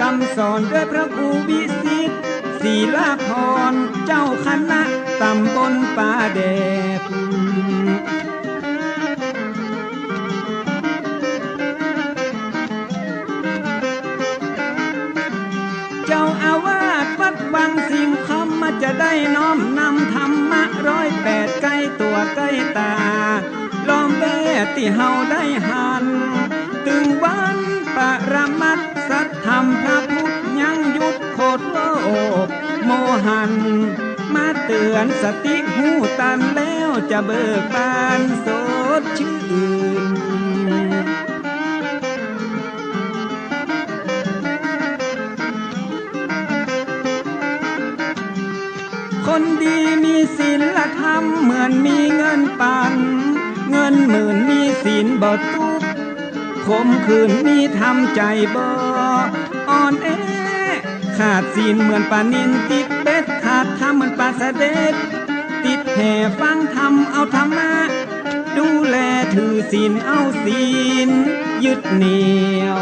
กำสอนด้วยพระครูวิสิทธิ์ศรีลาภรณ์เจ้าคณะตำบลป่าแดดเจ้าอาวาสวัดบางสิงคำมาจะได้น้อมนำธรรมะ108ใกล้ตัวใกล้ตาล้อมแวดที่เฮาได้หันตึงวันปรมัตถ์สัทธรรมพระพุทธยังยุดโคตรโลกโมหันมาเตือนสติหูตันแล้วจะเบิกบานสดชื่นคนดีมีศีลธรรมเหมือนมีเงินปันเงินหมื่นมีศีลบ่ตุกคมคืนมีทำใจบ่อ่อนแอขาดศีลเหมือนปลานินติดเบ็ดขาดธรรมเหมือนปลาเสด็จติดแห่ฟังธรรมเอาธรรมะดูแลถือศีลเอาศีลยึดเหนี่ยว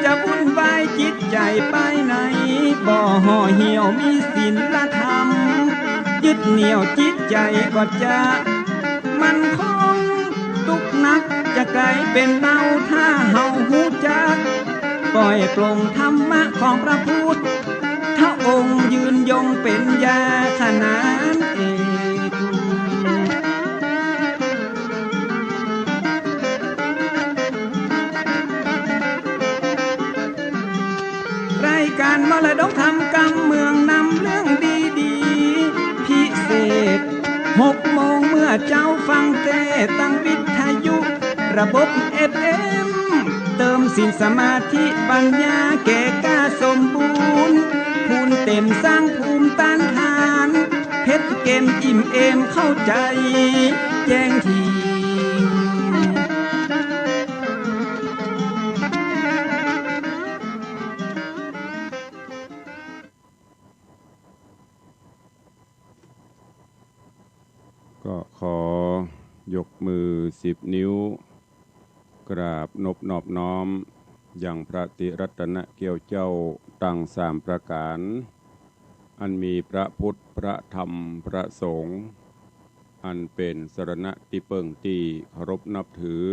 จะวุ่นวายจิตใจไปไหนบ่ห่อเหี่ยวมีศีลธรรมยึดเหนี่ยวจิตใจก็จะมันคงทุกนักจะกลายเป็นเบาถ้าเฮาหูจักปล่อยปลงธรรมะของพระพุทธถ้าองค์ยืนยงเป็นยาขนานเอกการมรดกทำกรรมเมืองนำเรื่องดีๆพิเศษ6 โมงเมื่อเจ้าฟังเทศตั้งวิทยุระบบ FM เติมศีลสมาธิปัญญาแก่กล้าสมบูรณ์ภูมิเต็มสร้างภูมิต้านทานเพชรเกมอิ่มเอมเข้าใจแจ้งทีก็ขอยกมือ10 นิ้วกราบนอบน้อมอย่างพระติรัตนเกี่ยวเจ้าตั้ง3 ประการอันมีพระพุทธพระธรรมพระสงฆ์อันเป็นสรณะที่เปิ่งที่เคารพนับถือ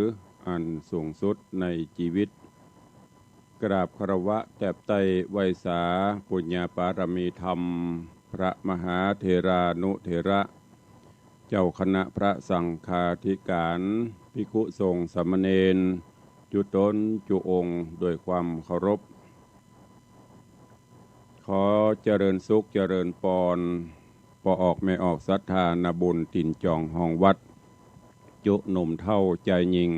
อันสูงสุดในชีวิตกราบคารวะแทบไตไวสาปุญญาปารมีธรรมพระมหาเถรานุเถระเจ้าคณะพระสังฆาธิการภิกขุสงฆ์สามเณรจุตนจุองค์โดยความเคารพขอเจริญสุขเจริญปอนปออกไม่ออกศรัทธานาบุญตินจองห้องวัดจุหนุ่มเท่าใจยิง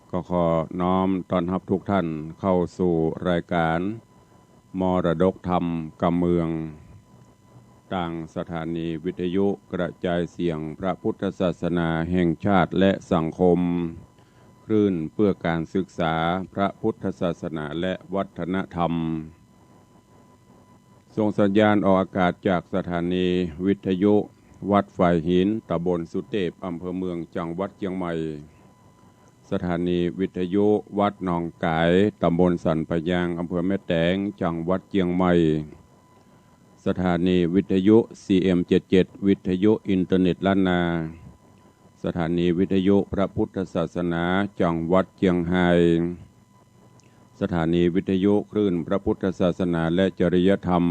ก็ขอน้อมต้อนรับทุกท่านเข้าสู่รายการมรดกธรรมกำเมืองต่างสถานีวิทยุกระจายเสียงพระพุทธศาสนาแห่งชาติและสังคมคลื่นเพื่อการศึกษาพระพุทธศาสนาและวัฒนธรรมส่งสัญญาณออกอากาศจากสถานีวิทยุวัดฝ่ายหินตำบลสุเทพอำเภอเมืองจังหวัดเชียงใหม่สถานีวิทยุวัดหนองกายตำบลสันปะยางอำเภอแม่แตงจังหวัดเชียงใหม่สถานีวิทยุ CM77 วิทยุอินเทอร์เน็ตล้านนาสถานีวิทยุพระพุทธศาสนาจังหวัดเชียงรายสถานีวิทยุคลื่นพระพุทธศาสนาและจริยธรรม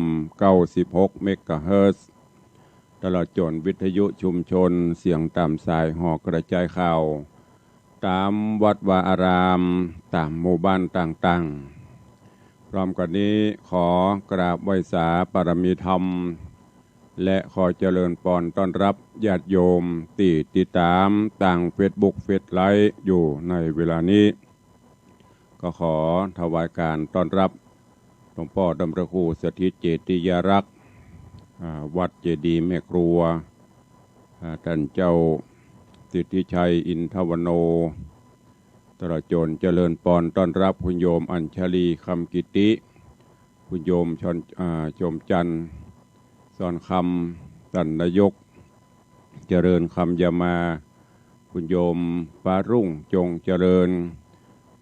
96เมกะเฮิรตซ์ตลอดจนวิทยุชุมชนเสียงตามสายห่อกระจายข่าวตามวัดวาอารามตามหมู่บ้านต่างๆพร้อมกันนี้ขอกราบไหว้สาปรมีธรรมและขอเจริญปอนต้อนรับญาติโยมที่ติดตามต่างเฟซบุ๊กเฟซไลฟ์อยู่ในเวลานี้ก็ขอถวายการต้อนรับหลวงพ่อดำรงครูสถิตเจติยรักษ์วัดเจดีย์แม่ครัวท่านเจ้าสิทธิชัยอินทวโนตลอดจนเจริญปอนต้อนรับคุณโยมอัญชลีคำกิติคุณโยมชมจันทร์สอนคำ ท่านนายกเจริญคำยามาคุณโยมปารุ่งจงเจริญ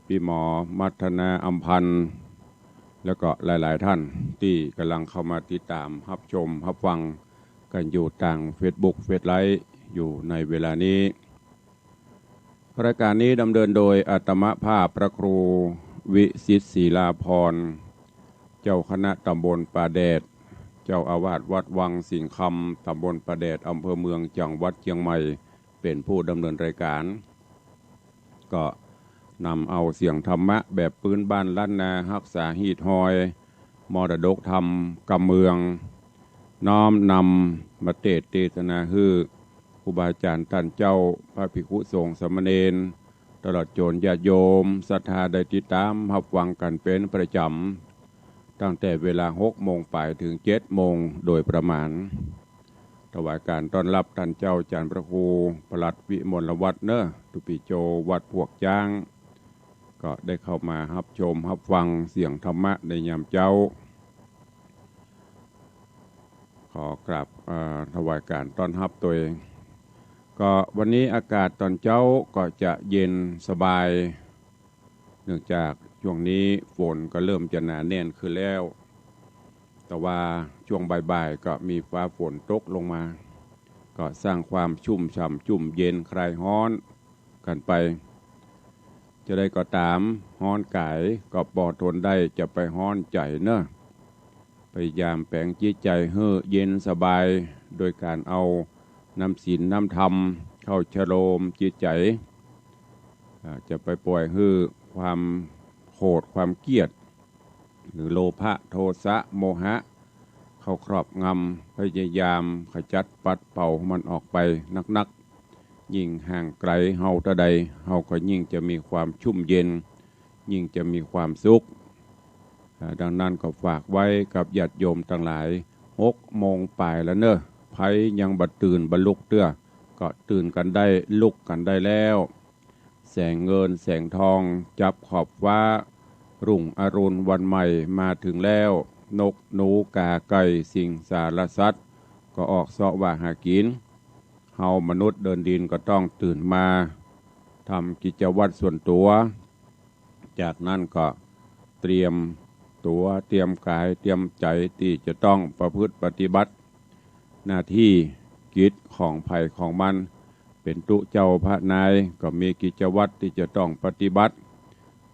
พี่หมอมัทนาอัมพันธ์แล้วก็หลายๆท่านที่กำลังเข้ามาติดตามรับชมรับฟังกันอยู่ทาง Facebook เฟซไลฟ์อยู่ในเวลานี้รายการนี้ดำเนินโดยอาตมภาพพระครูวิสิทธิ์ศิลาภรณ์เจ้าคณะตำบลป่าแดดเจ้าอาวาสวัดวังสิงห์คำตำบลป่าแดดอำเภอเมืองจังหวัดเชียงใหม่เป็นผู้ดำเนินรายการก็นำเอาเสียงธรรมะแบบพื้นบ้านล้านนารักษาฮีดฮอยมรดกธรรมกำเมืองน้อมนำมาเทศนาฮือครูบาอาจารย์ท่านเจ้าพระภิกษุสงฆ์สามเณรตลอดจนญาติโยมศรัทธาได้ติดตามรับฟังกันเป็นประจำตั้งแต่เวลา6 โมงไปถึง7 โมงโดยประมาณถวายการต้อนรับท่านเจ้าอาจารย์พระครูประหลัดวิมลวัฒน์เนอะตุปิโจวัดพวกจ้างก็ได้เข้ามารับชมรับฟังเสียงธรรมะในยามเจ้าขอกราบถวายการต้อนรับตัวเองก็วันนี้อากาศตอนเช้าก็จะเย็นสบายเนื่องจากช่วงนี้ฝนก็เริ่มจะหนาแน่นขึ้นแล้วแต่ว่าช่วงบ่ายๆก็มีฟ้าฝนตกลงมาก็สร้างความชุ่มฉ่ำชุ่มเย็นคลายร้อนกันไปจะได้ก็ตามร้อนกายก็ปอทนได้จะไปร้อนใจเนอะพยายามแปลงจิตใจให้เย็นสบายโดยการเอาน้ำศีลน้ำธรรมเข้าชโลมจิตใจจะไปปล่อยให้ความโกรธความเกลียดหรือโลภะโทสะโมหะเข้าครอบงำพยายามขจัดปัดเป่ามันออกไปนักยิ่งห่างไกลเฮาตะใดเฮาก็ยิ่งจะมีความชุ่มเย็นยิ่งจะมีความสุขดังนั้นก็ฝากไว้กับญาติโยมทั้งหลาย6 โมงปลายแล้วเนอะไผยังบัดตื่นบรรลุกเตื้อก็ตื่นกันได้ลุกกันได้แล้วแสงเงินแสงทองจับขอบฟ้ารุ่งอรุณวันใหม่มาถึงแล้วนกหนูกาไก่สิงสารสัตว์ก็ออกเสาะว่าหากินเฮามนุษย์เดินดินก็ต้องตื่นมาทำกิจวัตรส่วนตัวจากนั้นก็เตรียมตัวเตรียมกายเตรียมใจที่จะต้องประพฤติปฏิบัติหน้าที่กิจของภัยของมันเป็นตุเจ้าพระนายก็มีกิจวัตรที่จะต้องปฏิบัติ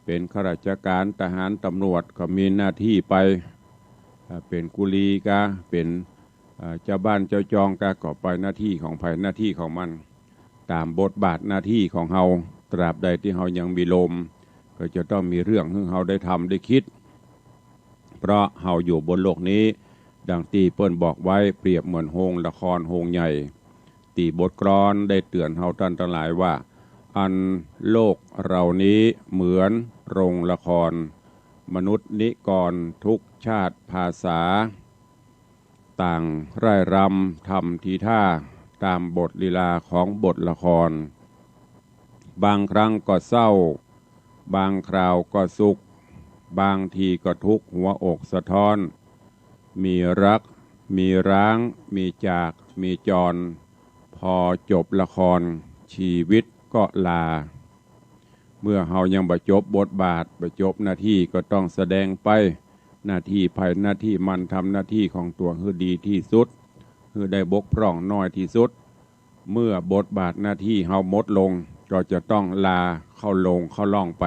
เป็นข้าราชการทหารตำรวจก็มีหน้าที่ไปเป็นกุลีกาเป็นเจ้าบ้านเจ้าจองกาก็ไปหน้าที่ของภัยหน้าที่ของมันตามบทบาทหน้าที่ของเฮาตราบใดที่เฮายังมีลมก็จะต้องมีเรื่องให้เฮาได้ทำได้คิดเพราะเฮาอยู่บนโลกนี้ดังที่เปิ้นบอกไว้เปรียบเหมือนโรงละครโรงใหญ่ตีบทกลอนได้เตือนเฮาท่านทั้งหลายว่าอันโลกเรานี้เหมือนโรงละครมนุษย์นิกรทุกชาติภาษาต่างร่ายรำทำทีท่าตามบทลีลาของบทละครบางครั้งก็เศร้าบางคราวก็สุขบางทีก็ทุกข์หัวอกสะท้อนมีรักมีร้างมีจากมีจรพอจบละครชีวิตก็ลาเมื่อเฮายังบ่จบบทบาทบ่จบหน้าที่ก็ต้องแสดงไปหน้าที่ภายหน้าที่มันทำหน้าที่ของตัวให้ดีที่สุดให้ได้บกพร่องน้อยที่สุดเมื่อบทบาทหน้าที่เฮาหมดลงก็จะต้องลาเข้าลงเข้าล่องไป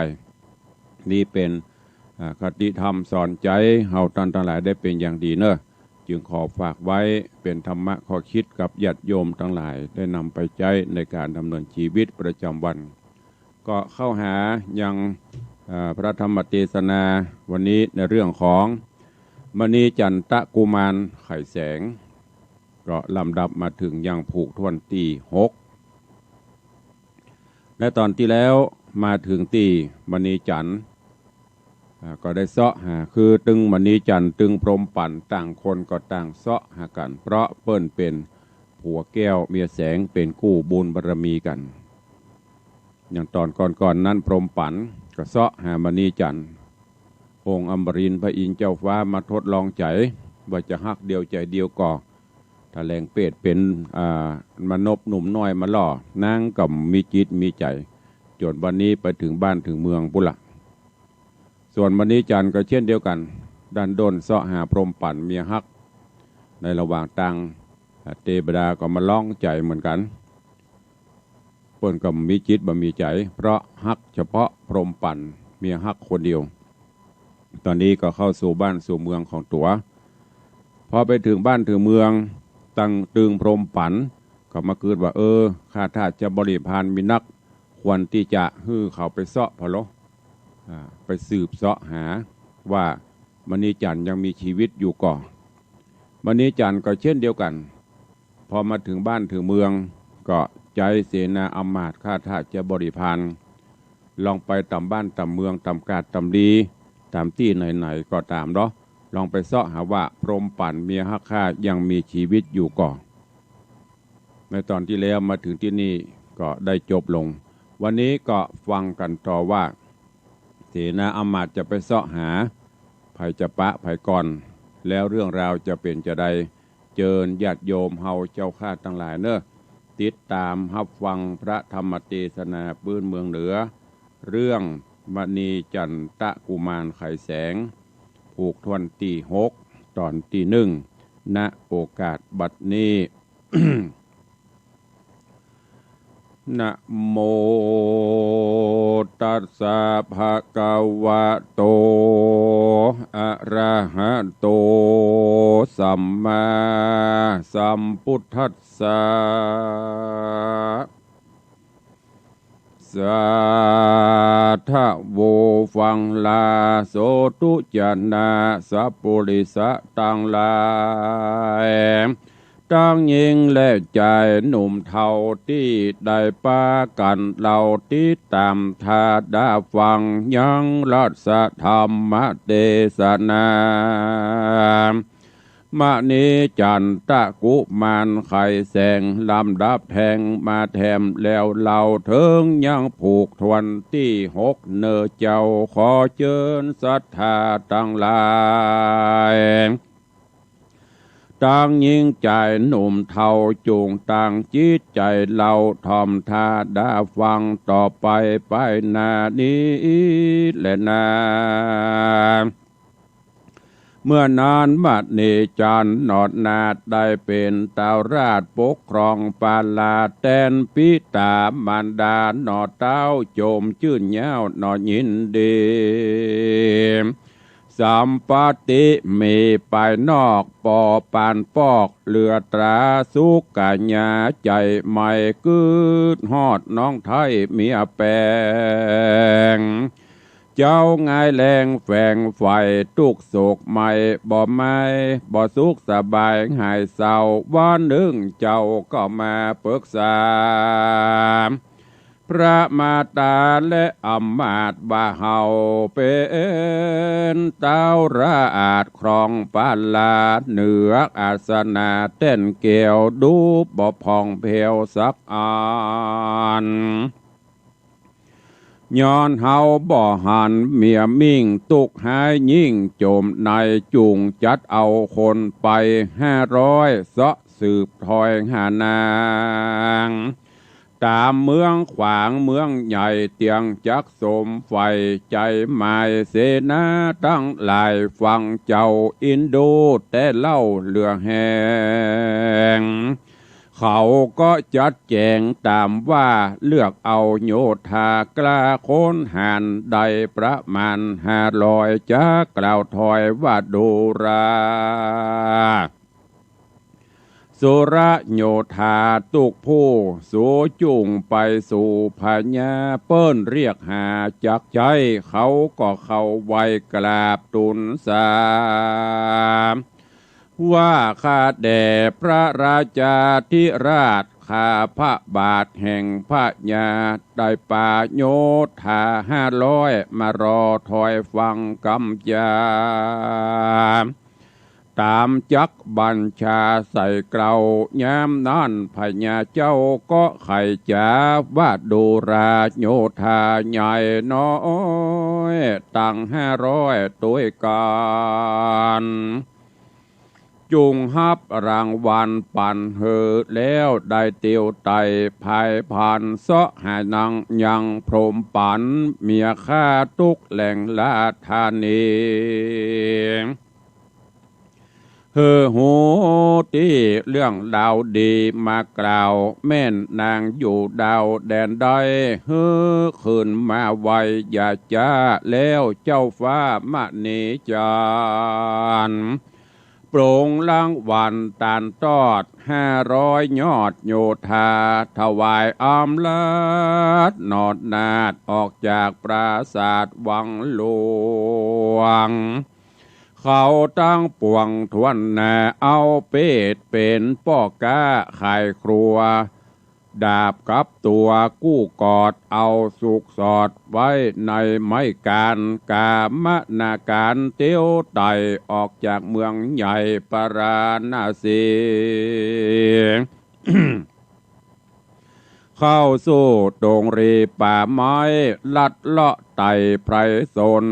นี่เป็นคติธรรมสอนใจเฮาท่านทั้งหลายได้เป็นอย่างดีเนอะจึงขอฝากไว้เป็นธรรมะข้อคิดกับญาติโยมทั้งหลายได้นำไปใช้ในการดำเนินชีวิตประจำวันก็เข้าหายังพระธรรมเทศนาวันนี้ในเรื่องของมณีจันทกุมารไข่แสงก็ลำดับมาถึงยังผูกทวนที่6และตอนที่แล้วมาถึงที่มณีจันทร์ก็ได้เสาะหาคือตึงมณีจันทร์ตึงพรหมปั่นต่างคนก็ต่างเสาะหากันเพราะเปิ้นเป็นผัวแก้วเมียแสงเป็นกู้บุญบารมีกันอย่างตอนก่อนนั้นพรหมปั่นก็เสาะหามณีจันทร์องค์อมรินทร์พระอินทร์เจ้าฟ้ามาทดลองใจว่าจะฮักเดียวใจเดียวก่อ ถ้าแรงเป็ดเป็นมนบหนุ่มน้อยมาล่อนางก็มีจิตมีใจจนวันนี้ไปถึงบ้านถึงเมืองปุละส่วนวันนี้จันก็เช่นเดียวกันดันด้นเสาะหาพรหมปั่นเมียฮักในระหว่างตังเทวดาก็มาร้องใจเหมือนกันเปิ้นก็มีจิตบ่มีใจเพราะฮักเฉพาะพรหมปั่นเมียฮักคนเดียวตอนนี้ก็เข้าสู่บ้านสู่เมืองของตัวพอไปถึงบ้านถึงเมืองตั้งตึงพรหมปั่นก็มาเกิดว่าข้าถ้าจะบริพารมีนักควรที่จะฮื้อเขาไปเสาะพอโลไปสืบเสาะหาว่ามณีจันทร์ยังมีชีวิตอยู่ก่อมณีจันทร์ก็เช่นเดียวกันพอมาถึงบ้านถึงเมืองก็ใจเสนาอำมาตย์ข้าถ้าจะบริพารลองไปตามบ้านตามเมืองตามกาดตามดีตามที่ไหนๆก็ตามเนาะลองไปเสาะหาว่าพรหมปั่นเมียฮักข้ายังมีชีวิตอยู่ก่อในตอนที่แล้วมาถึงที่นี่ก็ได้จบลงวันนี้ก็ฟังกันต่อว่าเสนาอำมาตย์จะไปเสาะหาไผจะปะไผก่อนแล้วเรื่องราวจะเป็นจะใดเจิญญาติโยมเฮาเจ้าข้าทั้งหลายเนอะติดตามรับฟังพระธรรมเทศนาปื้นเมืองเหนือเรื่องมณีจันทกุมารไขแสงผูกทวนที่6ตอนที่1ณโอกาสบัดนี้ นะโมตัสสะภะคะวะโตอะระหะโตสัมมาสัมพุทธัสสะสาธะโวฟังลาโสตุจนะสัพพุริสะตังหลายตั้งยิงและใจหนุ่มเทาที่ได้ปากันเราที่ตามทาดาฟังยังรัสธรรมเทศนามณีจันทกุมารไขแสงลำดับแทงมาแถมแล้วเราเถิงยังผูกทวนที่6เนอเจ้าขอเชิญศรัทธาตั้งหลายตั้งยิ่งใจหนุ่มเทาจูงตั้งจิตใจเราทอมทาดาฟังต่อไปไปนานี้และนาเมื่อนานบัดนี้จันนอดนาดได้เป็นเต้าราชปกครองปาลาแตนปิตามารดานอเต้าโจมชื่นเย้านอยินดีสัมปติมีไปนอกปอปานปอกเลือตราสุกัญญาใจไม่กืดฮอดน้องไทยเมียแปงเจ้าไงแรงแฝงไฟทุกโศกไม่บ่ไม่บ่สุขสบายหายเศร้าวันหนึ่งเจ้าก็มาปรึกษาพระมาตาและอำมาตย์บ่าเฮาเป็นเต้าราอาจครองปาลาเหนืออาสนะเต้นเกี่ยวดูบ่พองเพวสักอันย้อนเฮาบ่หันเมียมิ่งตุกหายยิ่งโจมในจุงจัดเอาคนไป500เสาะสืบถอยหานางตามเมืองขวางเมืองใหญ่เตียงจักสมไฟใจหมายเสนาตั้งหลายฟังเจ้าอินโดแต่เล่าเรือแหงเขาก็จัดแจงตามว่าเลือกเอาโยธากล้าค้นหานได้ประมาณ500จะกล่าวถอยว่าดูราสุรโยธาตุกผู้สูจุงไปสู่พญาเปิ้นเรียกหาจากใจเขาก็เข้าไว้กราบตุนสามว่าข้าแด่พระราชาธิราชข้าพระบาทแห่งพระญาได้ป่าโยธา500มารอถอยฟังกำจาตามจักบัญชาใส่เกลายามนั้นพญาเจ้าก็ไข่จ๋าว่าดูราโยธาใหญ่น้อยตั้ง500ตัวกัน จุงฮับรางวัลปันเฮอแล้วได้เตียวไตภายผ่านเสาะหานังยังพรมปันเมียค่าตุกแหล่งลาธานีเฮอโหที่เรื่องดาวดีมากล่าวแม่นนางอยู่ดาวแดนใดเฮอคืนมาไวอย่าจ้าแล้วเจ้าฟ้ามณีจันโปร่งล้างวันตานตอด500ยอดโยธาถวายอามลาดนอดนาดออกจากปราสาทวังหลวงเขาตั้งปวงทวนนาเอาเป็ดเป็นป้อกาขายครัวดาบกับตัวกู้กอดเอาสุกสอดไว้ในไม้การกามนาการเตี้ยวไตออกจากเมืองใหญ่ปราณสี เข้าสู่ดงรีป่าไม้ลัดเลาะไต่ไพรสน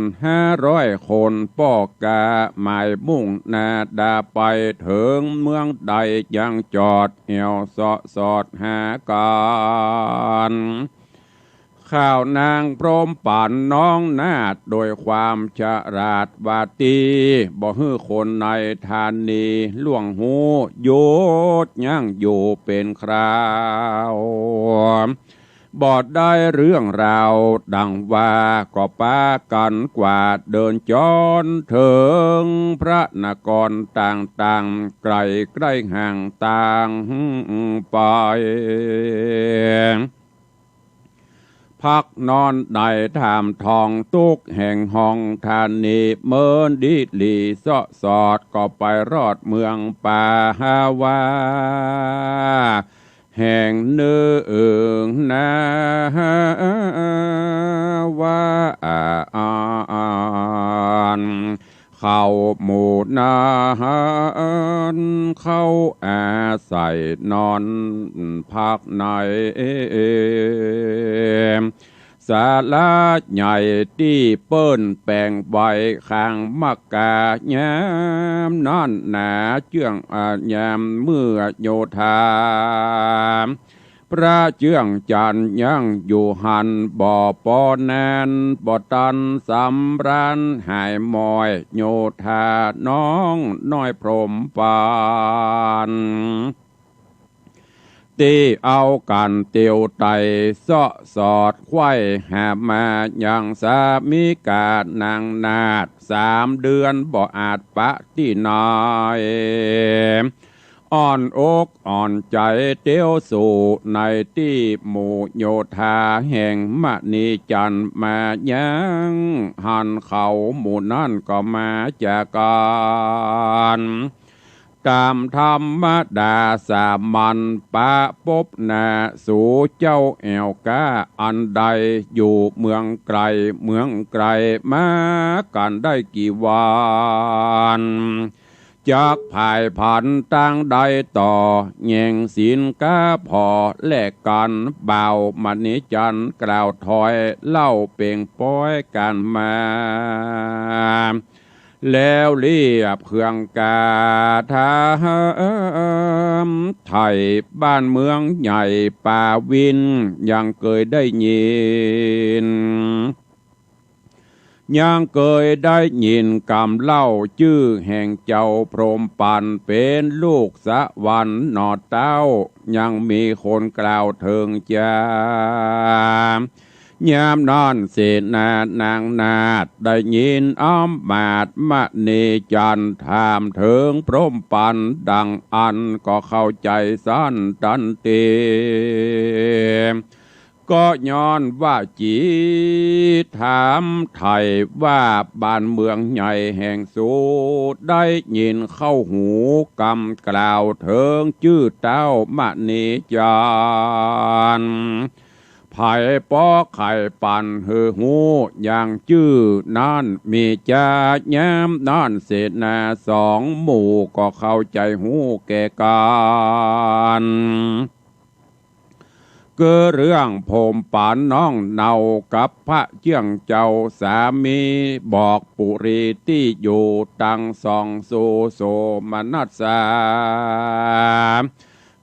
500 คนป้อกาหมายมุ่งนาดาไปถึงเมืองใดยังจอดเหี่ยวสอดหาการข้าวนางพร้อมป่านน้องนาดโดยความฉลาดวาตีบ่ฮื้อคนในธานีล่วงหูโยดยังอยู่เป็นคราวบอดได้เรื่องราวดังว่าก็ปากันกว่าเดินจรถึงพระนครต่างๆไกลใกล้ห่างต่างไปพักนอนได้ถามทองตุกแห่งห้องธานีเมินดิลีเสาะสอดก็ไปรอดเมืองป่าฮาวาแห่งเนื้อนาว่าเข้าหมู่นาเข้าอาศัยนอนพักในศาลาใหญ่ที่เปิ้นแปลงใบข้างมักกายามนั่นหนาเจื่องยามเมื่อโยธาพระเจื่องจันยังอยู่หันบ่อปอแนนบ่อตันสำรันหายมอยโยธาน้องน้อยพรหมปานตีเอากันเตียวไตเสาะสอดไข่หามาอย่างสามีกานางนาด3 เดือนบ่อาจปะที่น้อยอ่อนอกอ่อนใจเตียวสู่ในที่หมู่โยธาแห่งมณีจันมายังหันเขาหมู่นั่นก็มาจากกันตามธรรมดาสามัญปะปบนาสู่เจ้าแอวกาอันใดอยู่เมืองไกลมากันได้กี่วันจากภายพันตั้งใดต่อแย่งสินกาพอแลกกันเบามณีจันกล่าวถอยเล่าเป่งป้อยกันมาแล้วเรียบเครื่องกาทาไทยบ้านเมืองใหญ่ป่าวินยังเคยได้ยินกำเล่าชื่อแห่งเจ้าพรหมปันเป็นลูกสะวันนอดเต้ายังมีคนกล่าวเถิงจายามนอนเสนานางนาดได้ยินอ้อมมาดมณีจันถามถึงพรหมปันดังอันก็เข้าใจสั้นตันเตก็ย้อนว่าจีถามไทยว่าบ้านเมืองใหญ่แห่งสูดได้ยินเข้าหูกำกล่าวเถิงชื่อเต้ามณีจันไผ่ปอไข่ปั่นหือหูอย่างชื่อนั่นมีจ่าแย้มนั่นเศษนา2 หมู่ก็เข้าใจหูแก่กัน เกิดเรื่องผมปานน้องเนากับพระเจียงเจ้าสามีบอกปุรีที่อยู่ตังสองโสมนัสสา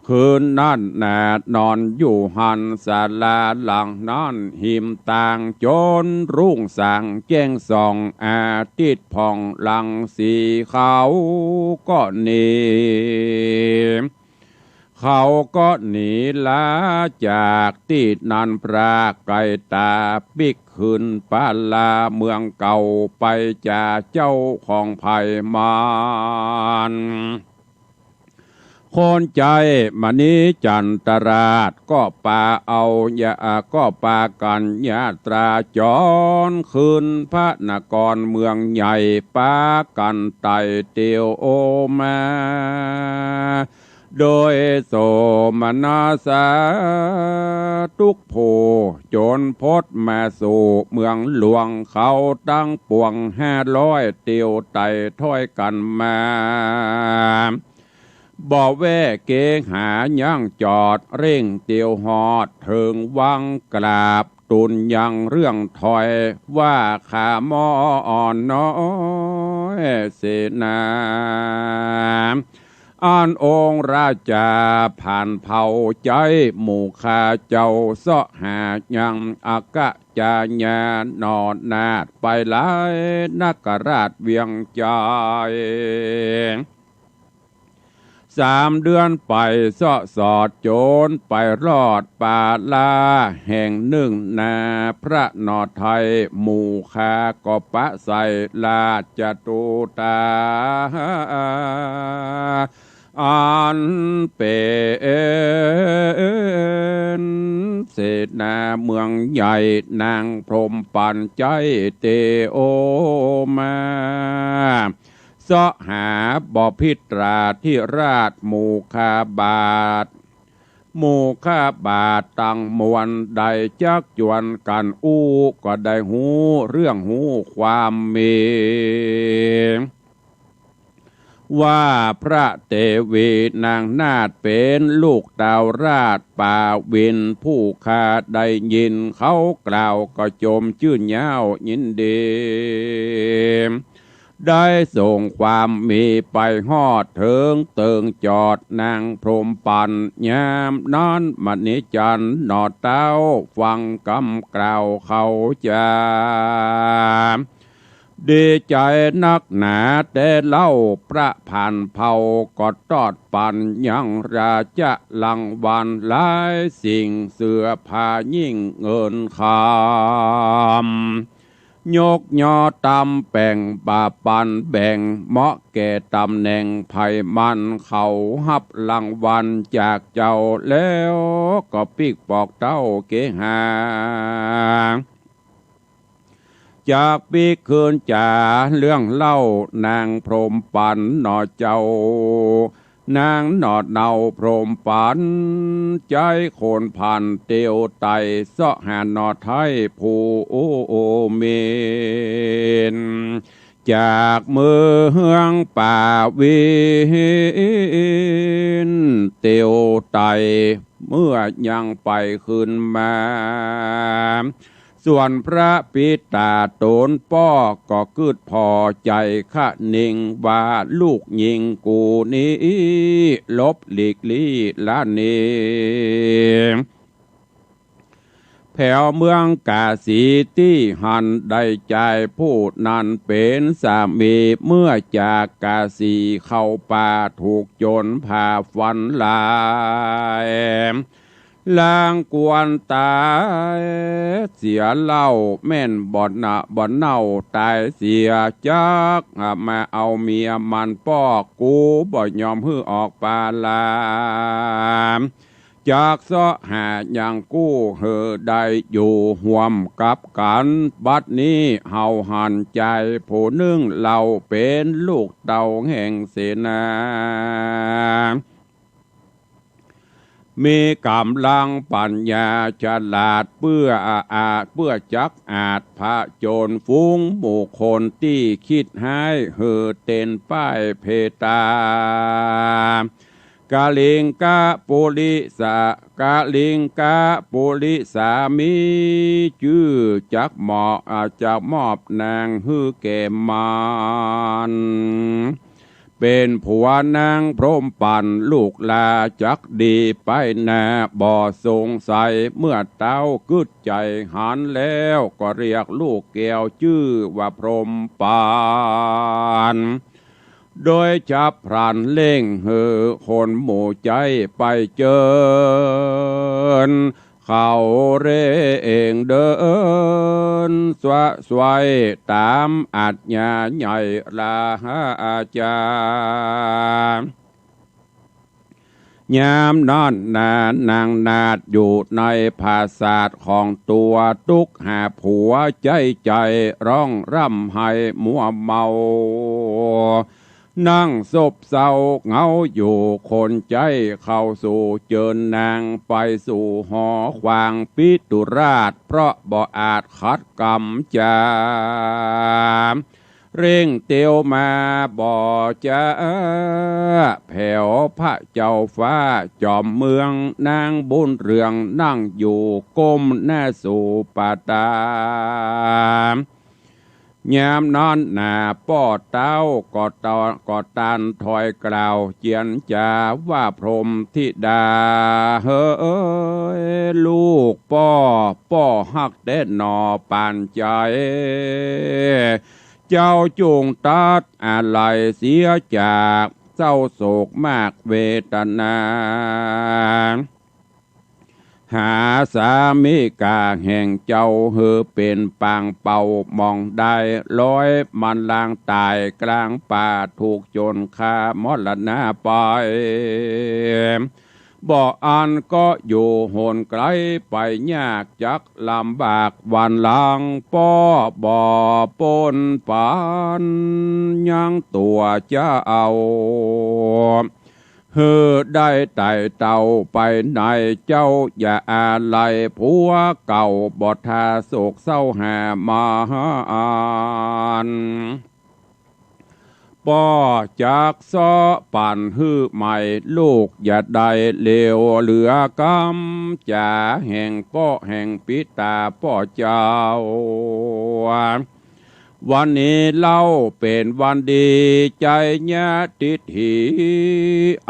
คืนนั่นแน่นอนอยู่หันศาลาหลังนั้นหิมต่างจนรุ่งสางแจ้งส่องอาทิตย์ผ่องหลังสีเขาก็หนีเขาก็หนีลาจากที่นันปราไกลตาปิกขึ้นปาลาเมืองเก่าไปจากเจ้าของไผ่มานคนใจมณีจันตราชก็ปาเอายาก็ปากันยาตราจรคืนพระนครเมืองใหญ่ปากันไต่เตียวโอมาโดยโสมนาสาทุกโพจนพดมาสู่เมืองหลวงเขาตั้งปวง500เตียวไต่ถ้อยกันมาบ่แว่เกงหาย่างจอดเร่งเตียวหอดถึงวังกราบตุนยังเรื่องถอยว่าขาหมออ่อนน้อยเสนาอ่านองค์ราชาผ่านเผาใจหมู่ข้าเจ้าเสาะหายังอากะจาญานอนนาดไปหลายนักราชเวียงใจ3 เดือนไปเสาะสอดโจรไปรอดป่าลาแห่งหนึ่งนาพระนอไทยหมู่ข้าก็ปะใส่ลาจตุตาอันเป็นเศษนาเมืองใหญ่นางพรหมปันใจเตโอมาเสาะหาบ่อพิตราที่ราชหมู่คาบาทหมู่คาบาทตั้งมวลใดจักจวนกันอู้ก็ได้หูเรื่องหูความมีว่าพระเตวีนางนาถเป็นลูกดาวราชป่าวินผู้ข้าได้ยินเขากล่าวก็จมชื่นยาวยินดีได้ส่งความมีไปฮอดถึงเติงจอดนางพรหมปันยามนั้นมณีจันทร์นอดเต้าฟังคำกล่าวเขาจะดีใจนักหนาแต่เล่าพระผ่านเผาก็ตอดปันยังราชลังวันหลายสิ่งเสื้อผ้ายิ่งเงินคำยกยอตำแป่งบาปันแบ่งเหมาะแก่ตำแหน่งไผ่มันเขาหับลังวันจากเจ้าแล้วก็ปิกปอกเต้าเกหาจากปีคืนจ่าเรื่องเล่านางพรหมปันหนอเจ้านางหนอดเนาพรหมปันใจโคนพันเตียวไตเสาะหาหนอไทยผู้โอเมนจากเมืองป่าวินเตียวไตเมื่อยังไปขึ้นมาส่วนพระปิตาโตนป้อก็กึดพอใจขะนิ่งว่าลูกยิงกูนี้ลบหลีกลี่ละนีแผ่วเมืองกาสีที่หันได้ใจผู้นั้นเป็นสามีเมื่อจากกาสีเข้าป่าถูกโจรพาฟันลายลางกวนตายเสียเล่าแม่นบ่อนเน่าตายเสียจักมาเอาเมียมันป้อกูบ่ยอมฮื้อออกปาลาจากเสาะหาอย่างกู้เฮอได้อยู่ห่วมกับกันบัดนี้เฮาหันใจผู้นึ่งเราเป็นลูกเต่าแห่งเสนามีกำลังปัญญาฉลาดเพื่อจักอาจพระโจรฟุ้งหมู่คนที่คิดให้เหือเต้นป้ายเพตา กาลิงกะปุริสากาลิงกะปุริสามีชื่อจักหมออาจจะมอบนางฮือแก่มานเป็นผัวนางพรหมปั่นลูกลาจักดีไปนาบ่สงสัยเมื่อเต้ากึดใจหันแล้วก็เรียกลูกแก้วชื่อว่าพรหมปั่นโดยจับพรันเล่งเหือคนหมู่ใจไปเจิญเขาเรเองเดินสวยตามอัจญาใหญ่ลาอาจารย์ยามนอนนางนาดอยู่ในภาษาทของตัวตุกหาผัวใจร้องร่ำให้มัวเมานั่งซบเศร้าเงาอยู่คนใจเข้าสู่เจิญนางไปสู่หอควางปิตุราชเพราะบ่อาจขัดกรรมจาเร่งเตียวมาบ่จะแผ่วพระเจ้าฟ้าจอมเมืองนางบุญเรืองนั่งอยู่ก้มหน้าสู่ปาตายามนอนหน้าป้อเต้ากอดตันถอยกล่าวเจียนจาว่าพรหมธิดาเฮ้ยลูกป้อฮักเด่นนอปานใจเจ้าจงตัดอะไรเสียจากเศร้าโศกมากเวทนาหาสามิกาแห่งเจ้าเฮอเป็นปางเป่ามองได้ร้อยมันลางตายกลางป่าถูกโจรฆ่ามรณะไปบ่อันก็อยู่โหนไกลไปยากจักลำบากวันหลังป้อบ่ปนปานยังตัวจะเอาเฮอได้ไต่เต่าไปไหนเจ้าอย่าอาลัยผัวเก่าบ่ทาโศกเศร้าหามาอ่านป้อจากซ้อปั่นฮือใหม่ลูกอย่าได้เลวเหลือกำจ่าแห่งป้อแห่งปิตาป้อเจ้าวันนี้เล่าเป็นวันดีใจญาติถี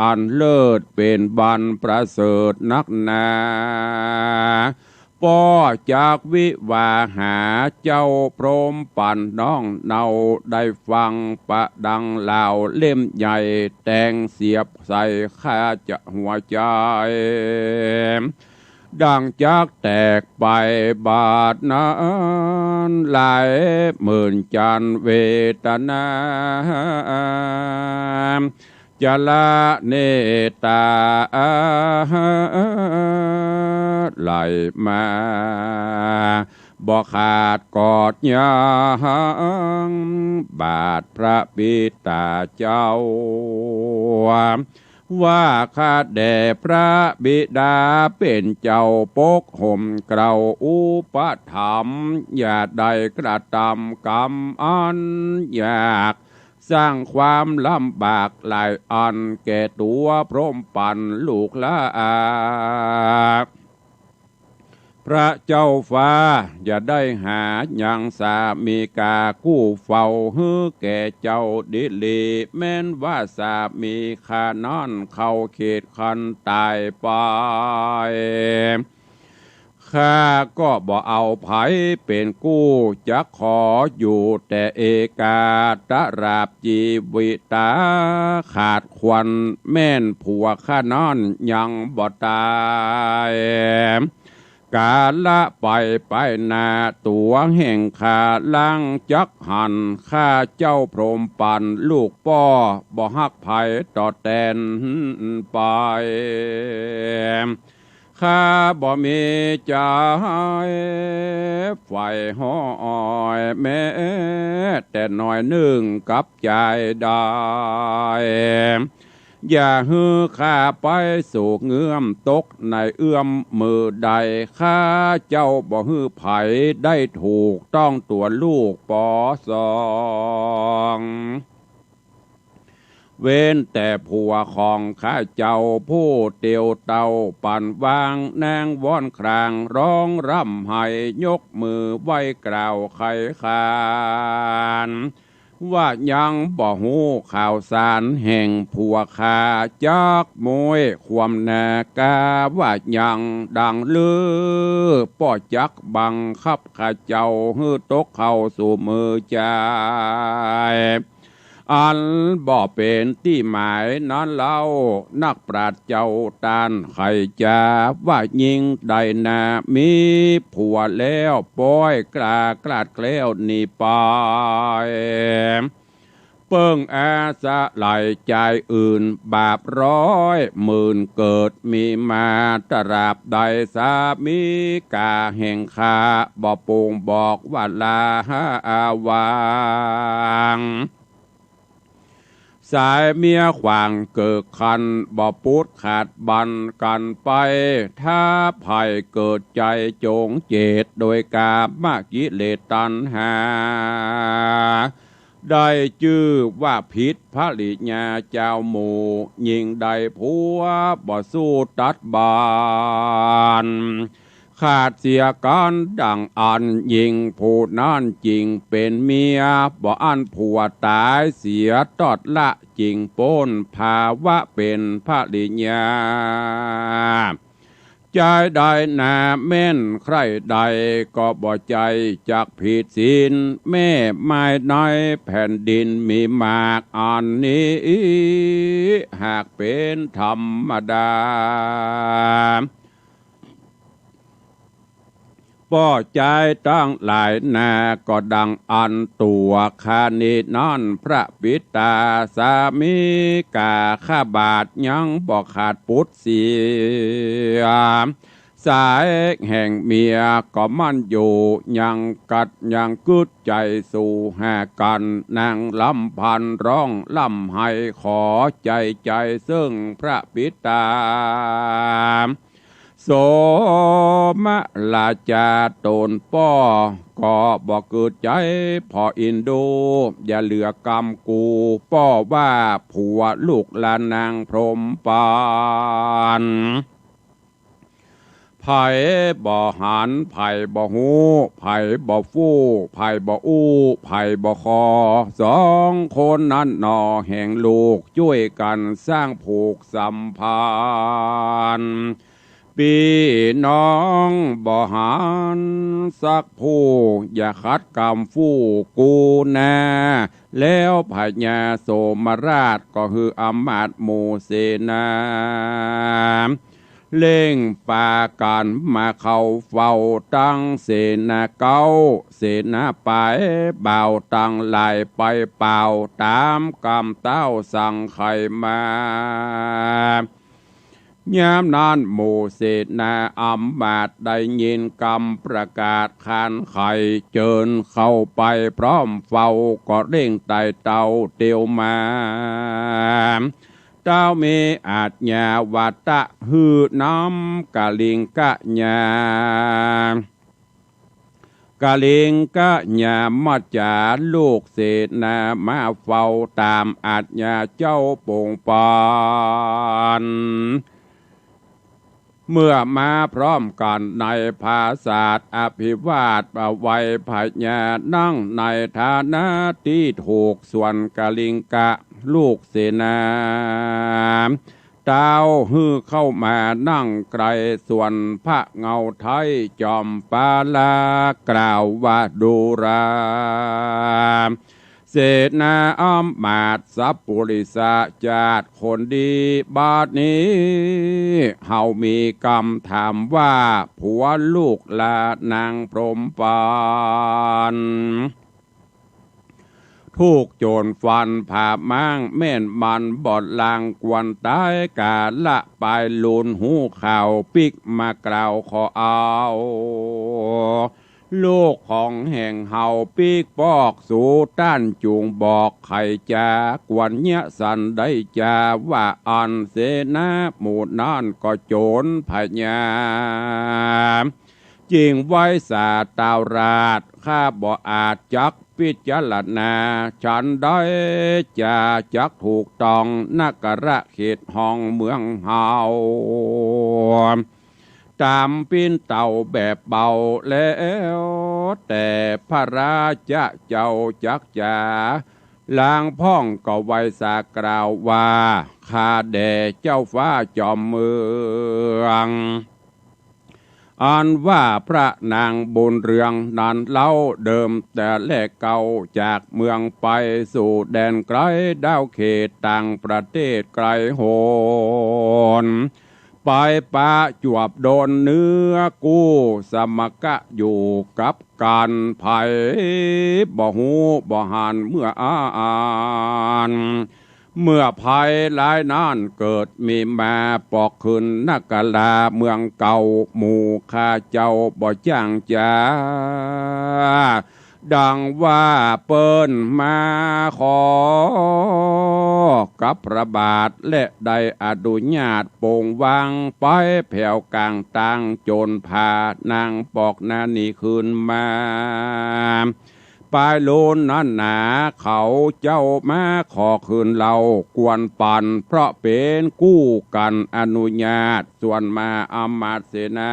อันเลิศเป็นบันประเสริฐนักหนาป้อจากวิวาหาเจ้าพรหมปั่นน้องเนาได้ฟังประดังเหล่าเล่มใหญ่แต่งเสียบใส่ข้าจะหัวใจดังจากแตกไปบาดนั้นหลายหมื่นจันเวทนาจะละเนตาไหลมาบ่ขาดกอดยังบาทพระบิดาเจ้าว่าข้าแด่พระบิดาเป็นเจ้าปกห่มเกลาอุปถัมภ์อย่าได้กระทำกรรมอันยากสร้างความลำบากหลายอันแก่ตัวพรหมปั่นลูกละอาพระเจ้าฟ้าอย่าได้หายังสามีกากู้เฝ้าฮือแก่เจ้าดิลีแม้นว่าสามีขานอนเข้าเขตคันตายไปข้าก็บ่เอาไผเป็นกู้จะขออยู่แต่เอกาตราบจีวิตาขาดควันแม่นผัวข้านอนยังบ่ตายกาละไปนาตัวแห่งขาลังจักหันข้าเจ้าพรหมปั่นลูกป้อบ่ฮักไผต่อแตนไปข้าบ่มีใจไฟห้อยแม้แต่หน่อยหนึ่งกับใจได้อย่าฮือข้าไปสู่เงื้อมตกในเอื้อมมือใดข้าเจ้าบ่ฮือไผได้ถูกต้องตัวลูกปอสอง เว้นแต่ผัวของข้าเจ้าผู้เตียวเต่าปั่นวางนางว่อนครางร้องร่ำให้ยกมือไหว้กล่าวไขขานว่ายังบ่หูข่าวสารแห่งผัวขาจักมวยความนากาว่ายังดังลือป้อจักบังคับข้าเจ้าฮือตกเข้าสู่มือใจอันบ่เป็นที่หมายนั้นเล่านักปราชญ์เจ้าตานไขจาว่ายิงได้นามีผัวแล้วป้อยกล้ากลาดแคล้วหนีไปเปิ้งอาสะไหลใจอื่นบาปร้อยหมื่นเกิดมีมาตราบใดสามีกาแห่งคาบ่ปงบอกว่าลาอาวางสายเมียขวางเกิดคันบ่ปุดขาดบันกันไปถ้าภัยเกิดใจจงเจตโดยกามากิเลสตัณหาได้ชื่อว่าผิดพระลิญาเจ้าหมู่ยิงได้ผัวบ่สู้ตัดบานขาดเสียกันดังอันยิงผู้นั้นจริงเป็นเมียบ่อันผัวตายเสียตอดละจริงป้นภาวะเป็นพระลิญาใจใดนาแม่นใครใดก็บ่ใจจากผิดศีลแม่ไม้ในแผ่นดินมีมากอันนี้หากเป็นธรรมดาป้อใจตั้งหลายนาก็ดังอันตัวคานินั่นพระปิตาสามีกาข้าบาทยังบ่ขาดปุตเสียสายแห่งเมียก็มั่นอยู่ยังกัดยังกึดใจสู่หากันนางลำพันร้องลำให้ขอใจซึ่งพระปิตาโสมะลาจาตนป้อก็บอกเกิดใจพออินดูอย่าเหลือกรรมกูป้อว่าผัวลูกลานางพรหมปานไผ่บ่หันไผ่บ่หูไผ่บ่ฟู่ไผ่บ่อู้ไผ่บ่คอสองคนนั้นหนอแห่งลูกช่วยกันสร้างผูกสัมพันธ์พี่น้องบ่หันสักผู้อย่าคัดกรรมฟู่กูนาแล้วพญาโสมราชก็คืออำมาตย์หมู่เสนาเล่งปากันมาเข้าเฝ้าตั้งเสนาเก้าเสนาไปเบาตั้งไหลไปเป่าตามกำเต้าสั่งไขมายามนั้นหมู่เสนาอำมาตย์ได้ยินคำประกาศขานไขเจิญเข้าไปพร้อมเฝ้าก็เร่งไต่เต่าเตียวมาเต้ามีอาจญาวัตะหือน้ำกะลิงกะญากะลิงกะญามัจจาลูกเสนามาเฝ้าตามอาจญาเจ้าปงปานเมื่อมาพร้อมกันในภาษาอภิวาทไว้พญานั่งในฐานะที่ถูกส่วนกะลิงกะลูกเสนาเต้าฮือเข้ามานั่งไกลส่วนพระเงาไทยจอมปาลากล่าวว่าดูราเศษนาอ้อมมาดสัพปุริสาจาดคนดีบาดนี้เฮามีกรรมถามว่าผัวลูกลานางพรหมปานทุกโจรฟันผ่ามั่งแม่นมันบอดลางกวนตายกาละปลายลุนหูข่าวปิกมากล่าวขอเอาลูกของแห่งเฮาปีกปอกสู่ต้านจูงบอกไข่จากวนเนี้ยสันได้จาว่าอันเสนาหมู่นั่นก็โจรพญา จริงไว้สาตาวราชข้าบ่อาจจักพิจารณาฉันได้จะจักถูกต้องนักระเขตห้องเมืองเฮาตามปินเต่าแบบเบาแล้วแต่พระราชเจ้าจักจาลางพ่องก็ไว้สากล่าวว่าข้าแด่เจ้าฟ้าจอมเมืองอันว่าพระนางบุญเรืองนั้นเล่าเดิมแต่แรกเก่าจากเมืองไปสู่แดนไกลดาวเขตต่างประเทศไกลโหนไปปะจวบโดนเนื้อกู้สมกะอยู่กับกันภัยบ่หูบ่หันเมื่ออ่านเมื่อภัยหลายนานเกิดมีมาปอกขึ้นนักลาเมืองเก่าหมู่ข้าเจ้าบ่จ้างจ้าดังว่าเปิ้นมาขอกับพระบาทและได้อนุญาตโปร่งวางไปแผ่วกลางตังโจรพานางปอกนานีคืนมาปลายโลนนั้นหนาเขาเจ้ามาขอคืนเรากวนปั่นเพราะเป็นกู้กันอนุญาตส่วนมาอมาตย์เสนา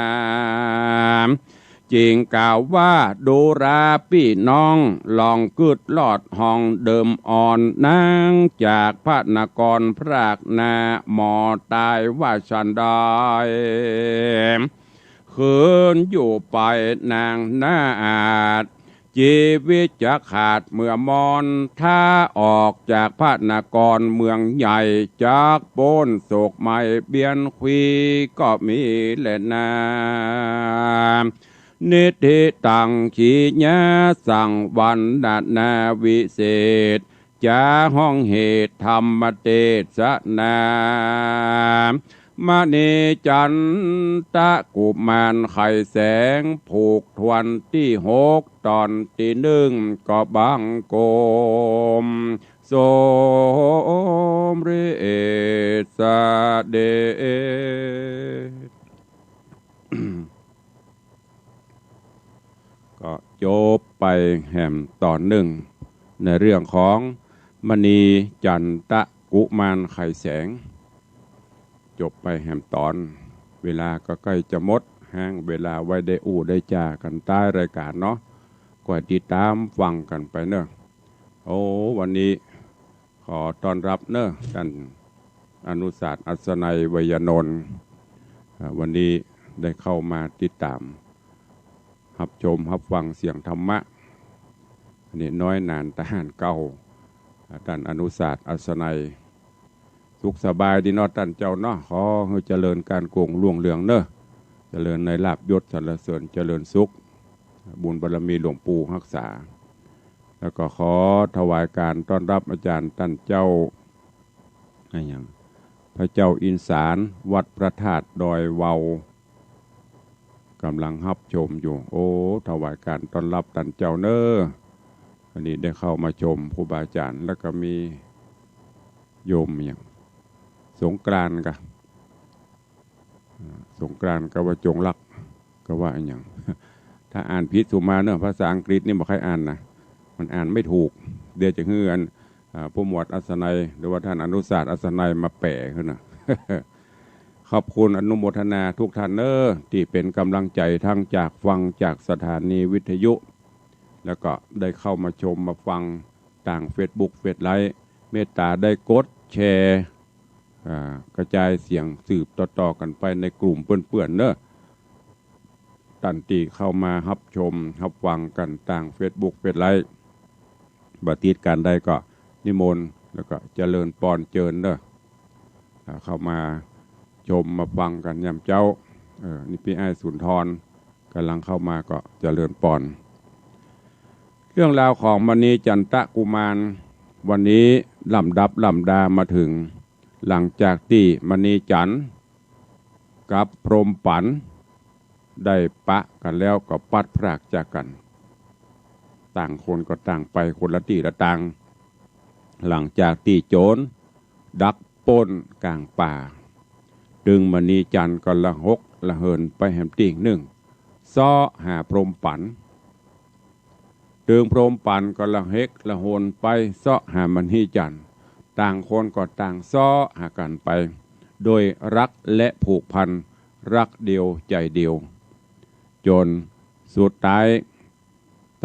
จริงกล่าวว่าดูราพี่น้องลองกึดลอดห้องเดิมอ่อนนางจากพระนครพรากนาหมอตายว่าฉันได้คืนอยู่ไปนางน่าอาจชีวิตจะขาดเมื่อมอนถ้าออกจากพระนครเมืองใหญ่จากโป้นโศกไม่เบียนคุยก็มีแหละนานิธิตังขีญาสั่งวันนาวิเศษจาห้องเหตุธรรมเทศนามณีจันตะกุมารไข่แสงผูกทวนที่6ตอนที่1ก็บังโกมโสมเรศเดก็จบไปแห่มตอน1ในเรื่องของมณีจันตะกุมารไข่แสงจบไปแห่มตอนเวลาก็ใกล้จะหมดห้างเวลาไว้ได้ได้จ่ากันใต้รายการเนาะก็ติดตามฟังกันไปเนอะโอ้วันนี้ขอต้อนรับเนอะท่านอนุศาสตร์อัศนัยวยนนท์วันนี้ได้เข้ามาติดตามรับชมรับฟังเสียงธรรมะอันนี้น้อยนานทหารเก่าท่านอนุศาสตร์อัศนัยสุขสบายดีเนาะท่านเจ้าเนาะขอให้เจริญการโกงล่วงเรืองเนอะเจริญในลาภยศสรรเสริญเจริญสุขบุญบารมีหลวงปู่รักษาแล้วก็ขอถวายการต้อนรับอาจารย์ท่านเจ้าอย่างพระเจ้าอินสารวัดพระธาตุดอยเวากำลังรับชมอยู่โอ้ถวายการต้อนรับท่านเจ้าเนอะอันนี้ได้เข้ามาชมครูบาอาจารย์แล้วก็มีโยมอย่างสงกรานต์กับสงกรานต์กับว่าจงรักก็ว่าอย่างถ้าอ่านพิษสุมาเนอะภาษาอังกฤษนี่บอกให้อ่านนะมันอ่านไม่ถูกเดี๋ยวจะเฮือนผู้หมวดอัศนัยหรือว่าท่านอนุศาสตร์อัศนัยมาแปะขึ้นนะ ขอบคุณอนุโมทนาทุกท่านเนอะที่เป็นกำลังใจทั้งจากฟังจากสถานีวิทยุแล้วก็ได้เข้ามาชมมาฟังต่าง Facebook เฟซไลฟ์เมตตาได้กดแชร์กระจายเสียงสืบต่อๆกันไปในกลุ่มเปื่อนๆเนอะตันตีเข้ามารับชมรับฟังกันต่าง Facebook เฟซไลฟ์บัติดการได้ก็นิมนต์แล้วก็เจริญปอนเจิญเนอะเข้ามาชมมาฟังกันยามเจ้านี่พี่ไอ้สุนทรกำลังเข้ามาก็เจริญปอนเรื่องราวของมณีจันตะกุมารวันนี้ลำดับลำดามาถึงหลังจากที่มณีจันทร์กับพรหมปันได้ปะกันแล้วก็ปัดพรากจากกันต่างคนก็ต่างไปคนละที่ละต่างหลังจากที่โจรดักปล้นกลางป่าดึงมณีจันทร์ก็ละหกละเหินไปแหมติ่งหนึ่ง ซ้อหาพรหมปันถึงพรหมปันก็ละเฮกละโหนไปซ้อหามณีจันทร์ต่างคนก็ต่างซ้อหากันไปโดยรักและผูกพันรักเดียวใจเดียวจนสุดท้าย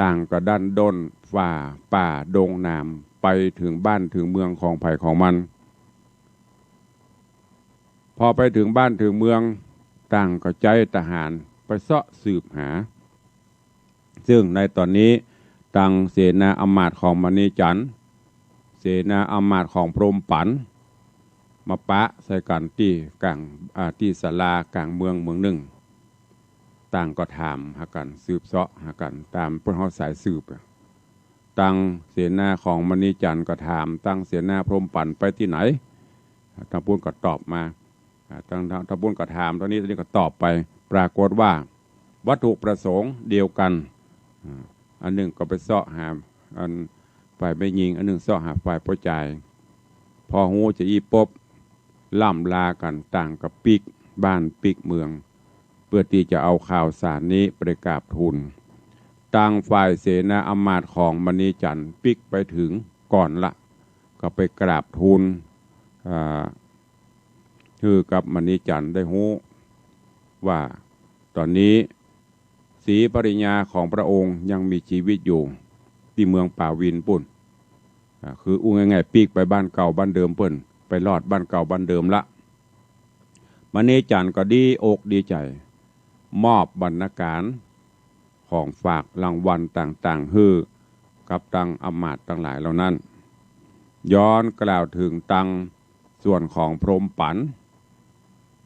ต่างก็ดันด้นฝ่าป่าดงน้ำไปถึงบ้านถึงเมืองของไผ่ของมันพอไปถึงบ้านถึงเมืองต่างก็ใจทหารไปเสาะสืบหาซึ่งในตอนนี้ตังเสนาอำมาตย์ของมณีจันทร์เสนาอำมาตย์ของพรหมปันมาปะใส่กันที่กลางที่ศาลากลางเมืองหนึ่งต่างก็ถามหากันสืบเสาะหากันตามเพื่อนเขาสายสืบตังเสนาของมณีจันทร์ก็ถามตังเสนาพรหมปันไปที่ไหนทางปุ้นก็ตอบมาทางปุ้นก็ถามตอนนี้ก็ตอบไปปรากฏว่าวัตถุประสงค์เดียวกันอันหนึ่งก็ไปเสาะหาอันฝ่ายไม่ยิงอันหนึ่งเสาะหาฝ่ายผู้จ่ายพอหูจะอีปบล่ำลากันต่างกับปิกบ้านปิกเมืองเพื่อที่จะเอาข่าวสารนี้ไปกราบทูลต่างฝ่ายเสนาอำมาตย์ของมณีจันทร์ปิกไปถึงก่อนละก็ไปกราบทูลคือกับมณีจันทร์ได้หูว่าตอนนี้ศรีปริญญาของพระองค์ยังมีชีวิตอยู่ที่เมืองป่าวินปุ่นคืออุ้งง่ายๆปีกไปบ้านเก่าบ้านเดิมเพิ่นไปรอดบ้านเก่าบ้านเดิมละมณีจันทร์ก็ดีอกดีใจมอบบรรณาการของฝากรางวัลต่างๆฮือกับตังอำมาตย์ทั้งหลายเหล่านั้นย้อนกล่าวถึงตังส่วนของพรหมปัน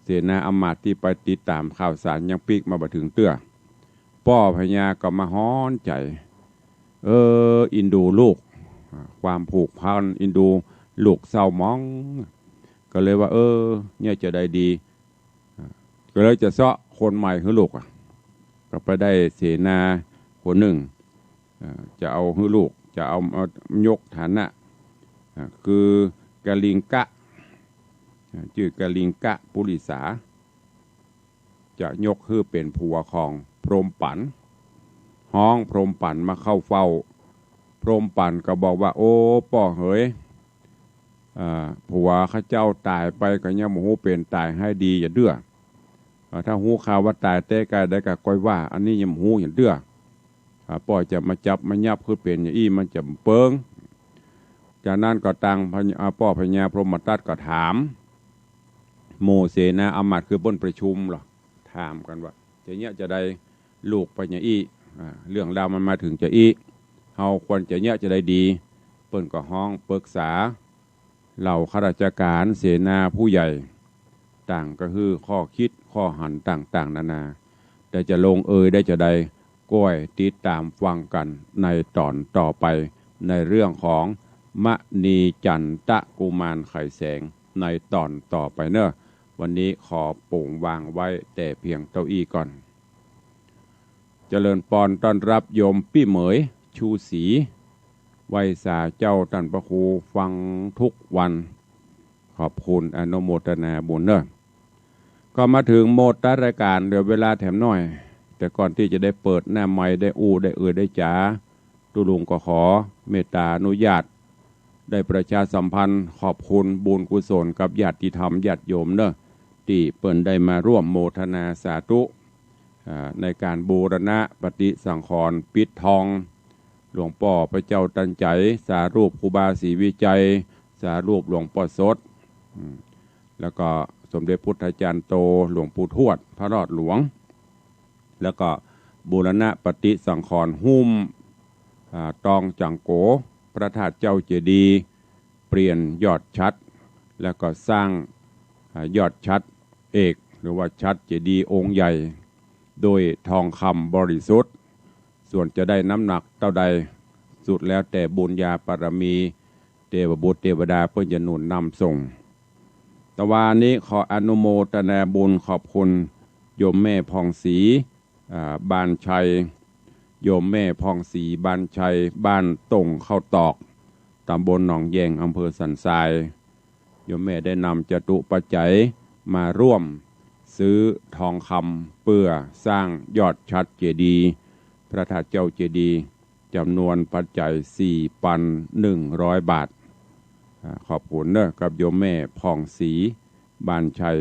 เสนาอำมาตย์ที่ไปติดตามข่าวสารยังปีกมาบ่ถึงเตื้อป้อพญาก็มาฮ้อนใจอินดูลูกความผูกพันอินดูลูกเศร้ามองก็เลยว่าเนี่ยจะได้ดีก็เลยจะเสาะคนใหม่คือลูกก็ไปได้เสนาคนหนึ่งจะเอาคือลูกจะเอายกฐานะคือกะลิงกะชื่อกะลิงกะปุริสาจะยกคือเป็นผัวของพรหมปันห้องพรหมปันมาเข้าเฝ้าพรหมปันก็บอกว่าโอ้ป่อเฮ้ยผัวข้าเจ้าตายไปก็ยังโมโหเป็นตายให้ดีอย่าเดื้อถ้าหูข่าวว่าตายเต้กายได้ก็ก้อยว่าอันนี้ยังหูอย่าเดื้อป่อจะมาจับมายับคือเป็นอย่างอี้มันจะเปิงจากนั้นก็ตังป่อพญาพรหมทัตก็ถามโมเสนาอำมาตย์คือป้นประชุมหรอถามกันว่าจะเนี่ยจะได้ลูกไปอย่างอี้เรื่องราวมันมาถึงจะอี้เฮาควรจะเนี่ยจะได้ดีเปิ้นก็ห้องปรึกษาเหล่าข้าราชการเสนาผู้ใหญ่ต่างก็คือข้อคิดข้อหันต่างๆนานาแต่จะลงได้จะได้ก้อยติดตามฟังกันในตอนต่อไปในเรื่องของมณีจันทกุมารไข่แสงในตอนต่อไปเนอะวันนี้ขอปุ่งวางไว้แต่เพียงเก้าอี้ก่อนเจริญปอนต้อนรับโยมพี่เหมยชูศรีไวยสาเจ้าท่านพระครูฟังทุกวันขอบคุณอนุโมทนาบุญเนอะก็มาถึงโหมดรายการเดี๋ยวเวลาแถมหน่อยแต่ก่อนที่จะได้เปิดหน้าไมค์ได้ได้ได้จ๋าตุลุงก็ขอเมตตาอนุญาตได้ประชาสัมพันธ์ขอบคุณบุญกุศลกับญาติธรรมญาติโยมเนอะที่เปิ่นได้มาร่วมโมทนาสาธุในการบูรณะปฏิสังขรณ์ปิดทองหลวงพ่อพระเจ้าตันใจสารูปครูบาศรีวิจัยสารูปหลวงพ่อสดแล้วก็สมเด็จพุทธจารย์โตหลวงปู่ทวดพระรอดหลวงแล้วก็บูรณะปฏิสังขรณ์หุ้มตองจังโกพระธาตุเจ้าเจดีย์เปลี่ยนยอดชัดแล้วก็สร้างยอดชัดเอกหรือว่าชัดเจดีย์องค์ใหญ่โดยทองคำบริสุทธิ์ส่วนจะได้น้ำหนักเท่าใดสุดแล้วแต่บุญญาบารมีเทวบุตรเทวดาเพื่อจะหนุนนำส่งตะวันนี้ขออนุโมทนาบุญขอบคุณโยมแม่พองศรีบานชัยโยมแม่พองศรีบานชัยบ้านตงเข้าตอกตำบลหนองแยงอำเภอสันทรายโยมแม่ได้นำจตุปัจจัยมาร่วม ซื้อทองคำเพื่อสร้างยอดชัดเจดีย์พระธาตุเจ้าเจดีย์จำนวนปัจจัย 4,100 บาทขอบคุณเนอะกับโยมแม่ผ่องศรีบานชัย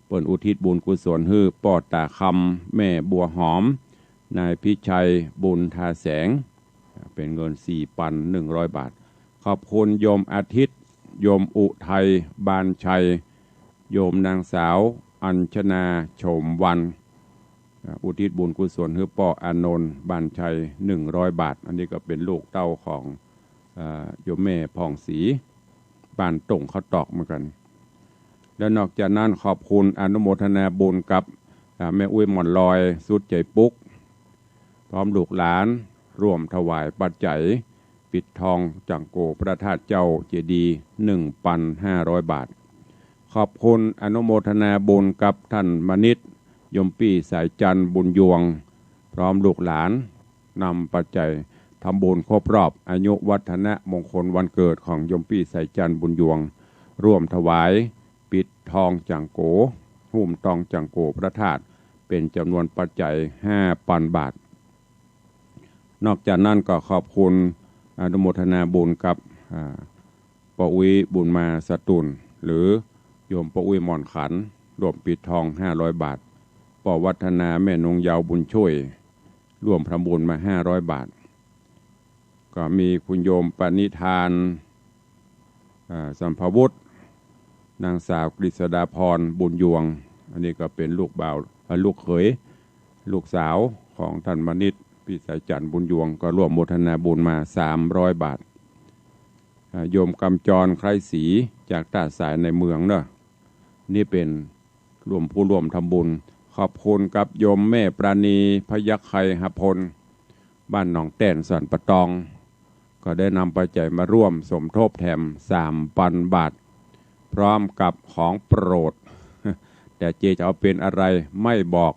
เปิ่นอุทิศบุญกุศลฮื้อปอตาคำแม่บัวหอมนายพิชัยบุญทาแสงเป็นเงิน 4,100 บาทขอบคุณโยมอาทิตย์โยมอุทัยบานชัยโยมนางสาวอัญชนาโฉมวันอุทิศบุญกุศลฮื้อป้ออานนท์บานชัย100 บาทอันนี้ก็เป็นลูกเต้าของโยมแม่ผ่องศรีบ้านต่งเขาตอกเหมือนกันแล้วนอกจากนั้นขอบคุณอนุโมทนาบุญกับแม่อุ้ยหม่อนลอยสุดใจปุ๊กพร้อมลูกหลานร่วมถวายปัจจัยปิดทองจังโกพระธาตุเจ้าเจดีย์ 1,500 บาทขอบคุณอนุโมทนาบุญกับท่านมณิษฐ์ยมปี้สายจันทร์บุญยวงพร้อมลูกหลานนำปัจจัยทำบุญครบรอบอายุวัฒนะมงคลวันเกิดของยมปี้สายจันทร์บุญยวงร่วมถวายปิดทองจังโกหุ้มทองจังโกพระธาตุเป็นจำนวนปัจจัย 5,000 บาทนอกจากนั้นก็ขอบคุณอนุโมทนาบุญกับปออุ้ยบุญมาสตุลหรือโยมปออุ้ยหมอนขันรวมปิดทอง500 บาทปอวัฒนาแม่นงยาวบุญช่วยร่วมทำบุญมา500 บาทก็มีคุณโยมปณิธานสัมภวุฒินางสาวกฤษดาพรบุญยวงอันนี้ก็เป็นลูกบ่าวลูกเขยลูกสาวของท่านมณิษฐ์พิสายจันทร์บุญยวงก็ร่วมโมทนาบุญมา300 บาทโยมกำจรไครศรีจากตาสายในเมืองเนอะนี่เป็นผู้ร่วมทำบุญขอบคุณกับโยมแม่ปราณีพยัคฆ์ไคหพลบ้านหนองแต้นสันปะตองก็ได้นำปัจจัยมาร่วมสมทบแถม 3,000 บาทพร้อมกับของโปรดแต่เจจะเอาเป็นอะไรไม่บอก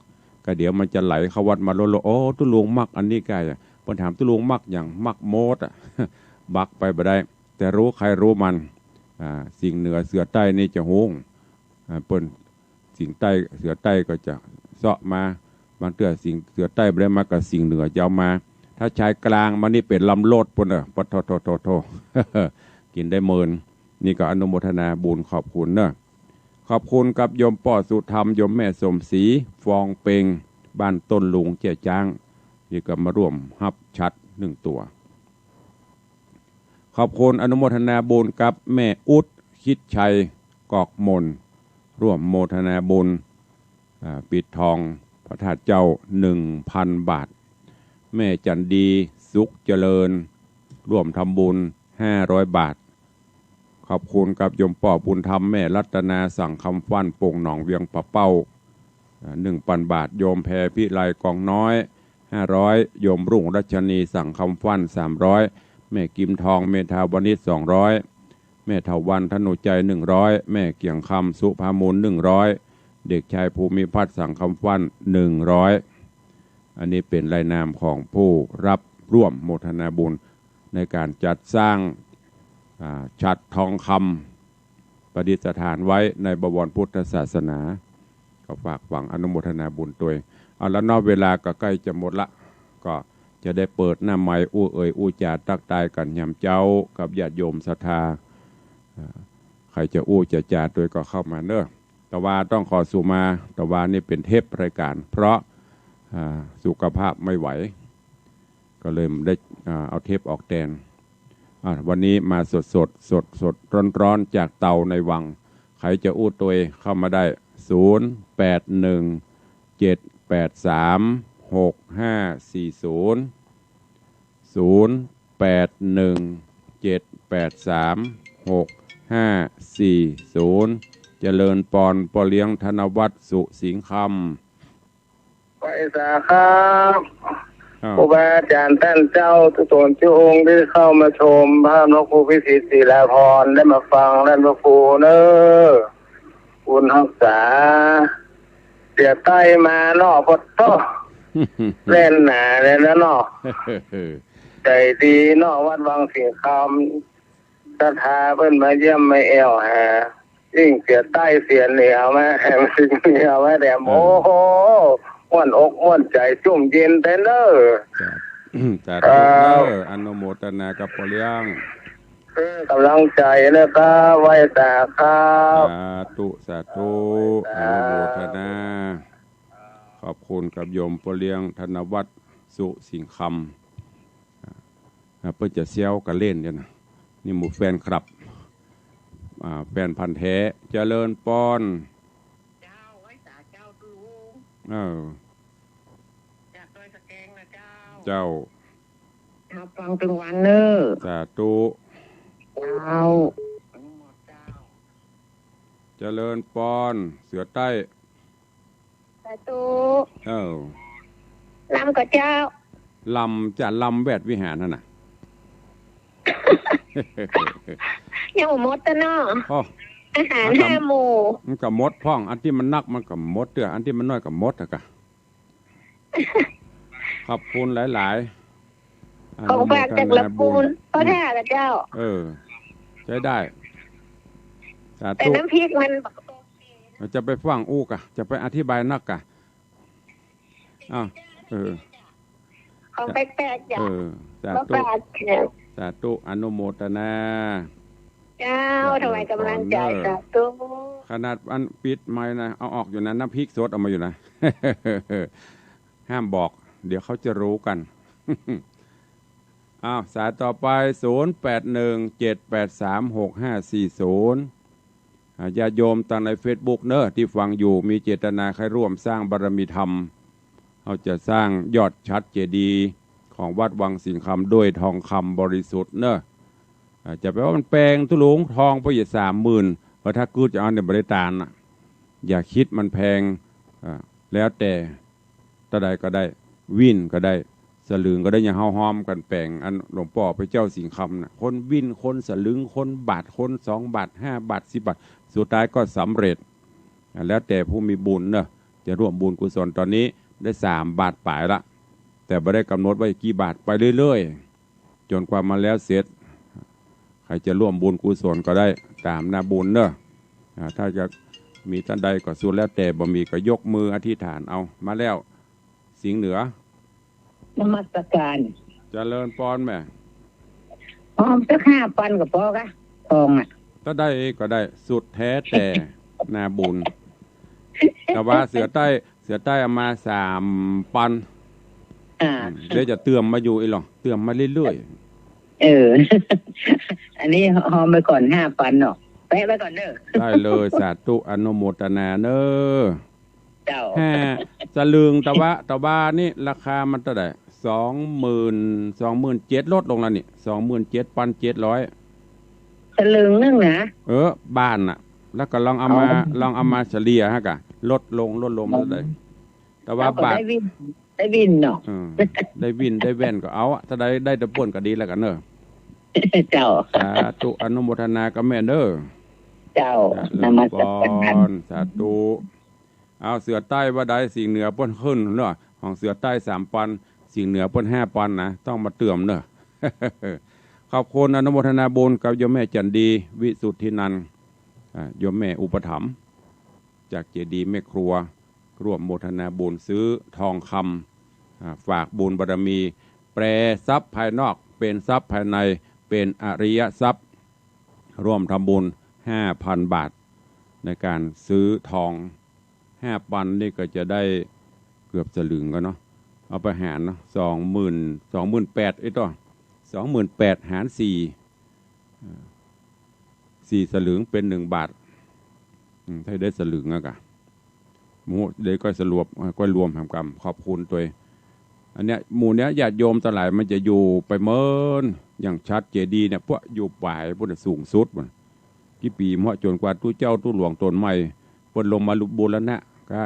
ก็เดี๋ยวมันจะไหลเข้าวัดมาโลโลโอ้ตุลุงมักอันนี้ไกปัญหาตุลุงมักอย่างมักโมดบักไปบ่ได้แต่รู้ใครรู้มันสิ่งเหนือเสือใต้นี่จะหงเปิ้นสิ่งใต้เสือใต้ก็จะเสาะมาบางเตือสิ่งเสือใต้บ่ได้มากับสิ่งเหนือจะเอามาถ้าชายกลางมันนี่เป็นลำโลดปุ่นปะโทกินได้เมินนี่ก็อนุโมทนาบุญขอบคุณเนอะขอบคุณกับโยมป่อสุธรรมโยมแม่สมศรีฟองเปงบ้านต้นลุงเจ้าจ้างนี่ก็มาร่วมฮับชัด1 ตัวขอบคุณอนุโมทนาบุญกับแม่อุดคิดชัยกอกมนร่วมโมทนาบุญปิดทองพระธาตุเจ้า 1,000 บาทแม่จันดีสุขเจริญร่วมทำบุญ500 บาทขอบคุณกับโยมป่อบุญธรรมแม่รัตนาสั่งคำฟั่นโป่งหนองเวียงปะเป้า 1,000 บาทโยมแพรพิไลกองน้อย500โยมรุ่งรัชนีสั่งคำฟั่น300แม่กิมทองเมธาวณิช200แม่เถาวันธนุใจ100แม่เกี่ยงคำสุภามูล100เด็กชายภูมิพัฒน์สั่งคำฟั่น100อันนี้เป็นรายนามของผู้รับร่วมโมทนาบุญในการจัดสร้างฉัตรทองคำประดิษฐานไว้ในบวรพุทธศาสนาก็ฝากหวังอนุโมทนาบุญตัวเอาแล้วนอกเวลาก็ใกล้จะหมดละก็จะได้เปิดหน้าไม้อู้เอ่ยอู้จ่าตักตายกันยำเจ้ากับญาติโยมศรัทธาใครจะอู้จะจ่าตัวก็เข้ามาเนอะแต่ว่าต้องขอสู่มาแต่ว่านี่เป็นเทปรายการเพราะสุขภาพไม่ไหวก็เลยได้เอาเทปออกแทนวันนี้มาสดร้อนจากเตาในวังใครจะอู้ตัวเข้ามาได้0817836540เจริญปอนปอเลี้ยงธนวัฒน์สุสิงห์คำไปสาครับครูบาอาจารย์ท่านเจ้าทุกตนทุกองค์ที่เข้ามาชมภาพนกครูพิสิทธิ์ศิลาพรได้มาฟังท่านพระครูเนอคุณรักษาเสียใต้มาเนาะพอต่อเล่นหนาเลยนะเนาะใจดีเนาะวัดวังสิงห์คำศรัทธาเพิ่นมาเยี่ยมไม่แอวหา ยิ่งเสียใต้เสียเหนียวแม่สิ่งเหนียวแม่แต่โอ้โหม่วนอกม่วนใจจุ่มเย็นแต่เนอแต่ทุกเนออนุโมทนากับพ่อเลี้ยงกำลังใจนะครับไว้ตาครับสาธุสาธุอนุโมทนาขอบคุณกับโยมพ่อเลี้ยงธนวัฒน์สุสิงห์คำเพื่อจะเซี่ยวกันเล่นเนี่ยนะนี่หมู่แฟนครับแฟนพันธุ์แท้เจริญปอนเจ้าไว้ตาเจ้าดูจากดอยสะแกงนะเจ้าฟังถึงวันเนอสาธุเจ้าเจริญปอนเสือใต้สาธุลำกับเจ้าลำจะลำแวดวิหารนั่นน่ะยังมดเนาะอาหาร5 หมู่มันกับมดพ่องอันที่มันนักมันกับมดเด้ออันที่มันน้อยกับมดอะกะขอบคุณหลายๆของฝากจากลำพูนพ่อแท้ละเจ้าใช้ได้แต่น้ำพริกมันจะไปฟังอู้กะจะไปอธิบายนักกะของแปลกๆจ้ะสาธุอนุโมทนาเจ้าถวายกำลังใจสาธุขนาดอันปิดไม่นะเอาออกอยู่นะน้ำพริกสดเอามาอยู่นะห้ามบอกเดี๋ยวเขาจะรู้กันสายต่อไป0817836540ญาติโยมตั้งใน Facebook เนอะที่ฟังอยู่มีเจตนาใครร่วมสร้างบารมีธรรมเขาจะสร้างยอดชัดเจดีย์ของวัดวังสิงห์คำด้วยทองคำบริสุทธิ์เนอะจะแปลว่ามันแปลงทุลุงทองไปอยู่30,000เพราะถ้ากูจะเอาในบริตารนะอย่าคิดมันแพงแล้วแต่ตะใดก็ได้วินก็ได้สลึงก็ได้อย่างหอมกันแปลงอันหลวงพ่อพระเจ้าสิงห์คำนะคนวินคนสลึงคนบาทคน2 บาท5 บาท10 บาทสุดท้ายก็สำเร็จแล้วแต่ผู้มีบุญเนอะจะร่วมบุญกุศลตอนนี้ได้3 บาทปลายละแต่ไม่ได้กำหนดไว้กี่บาทไปเรื่อยๆจนกว่ามาแล้วเสร็จใครจะร่วมบุญกุศลก็ได้ตามหน้าบุญเนอะถ้าจะมีท่านใดก็สุดแล้วแต่บ่มีก็ยกมืออธิษฐานเอามาแล้วสิงห์เหนือนมัสการเจริญปอนแม่สัก5,000กับพ่อกะทองถ้าได้ก็ได้สุดแท้แต่หน้าบุญแต่ว่าเสือใต้เอามา3,000เดี๋ยวจะเติมมาอยู่อีหรอเติมมาเรื่อยๆอันนี้หอมไปก่อน5,000เนาะแปะไว้ก่อนเด้อได้เลยสาธุอนุโมทนาเนอเจ้าสลึงตะวะนี่ราคามันเท่าไหร่27,000ลดลงแล้วนี่27,700สลึงนึงนะบ้านน่ะแล้วก็ลองเอามาเฉลี่ยฮะกะลดลงเท่าไหร่แต่ว่าบาทได้วินเนาะได้วินได้แว่นก็เอาถ้าได้ตะป่นก็ดีแล้วกันเนอะเจ้าสาธุอนุโมทนากับแม่เด้อเจ้านมัสการสาธุเอาเสือใต้ว่าได้สิ่งเหนือป่นขึ้นเนอะของเสือใต้3,000สิ่งเหนือป่น5,000นะต้องมาเติมเนอะขอบคุณอนุโมทนาบุญกับโยมแม่จันดีวิสุทธินันท์โยมแม่อุปถัมภ์จากเจดีย์แม่ครัวร่วมโมทนาบุญซื้อทองคำฝากบุญบารมีแปรทรัพย์ภายนอกเป็นทรัพย์ภายในเป็นอริยทรัพย์ร่วมทำบุญ 5,000 บาทในการซื้อทอง5,000นี่ก็จะได้เกือบสลึงก็เนาะเอาไปหารเนาะ28,000ไอ้ตัว28,000หาร4สลึงเป็น1 บาทถ้าได้สลึงอะกะหมู่เด็กก็สรุปก็รวมทำกรรมขอบคุณตัวอันเนี้ยหมู่เนี้ยญาติโยมทั้งหลายมันจะอยู่ไปเมินอย่างชัดเจดีเนี่ยพวกอยู่ปลายพวกสูงสุดมันกี่ปีเพราะจนกว่าตู้เจ้าตู้หลวงตนใหม่พนลงมาลุบูรณะก็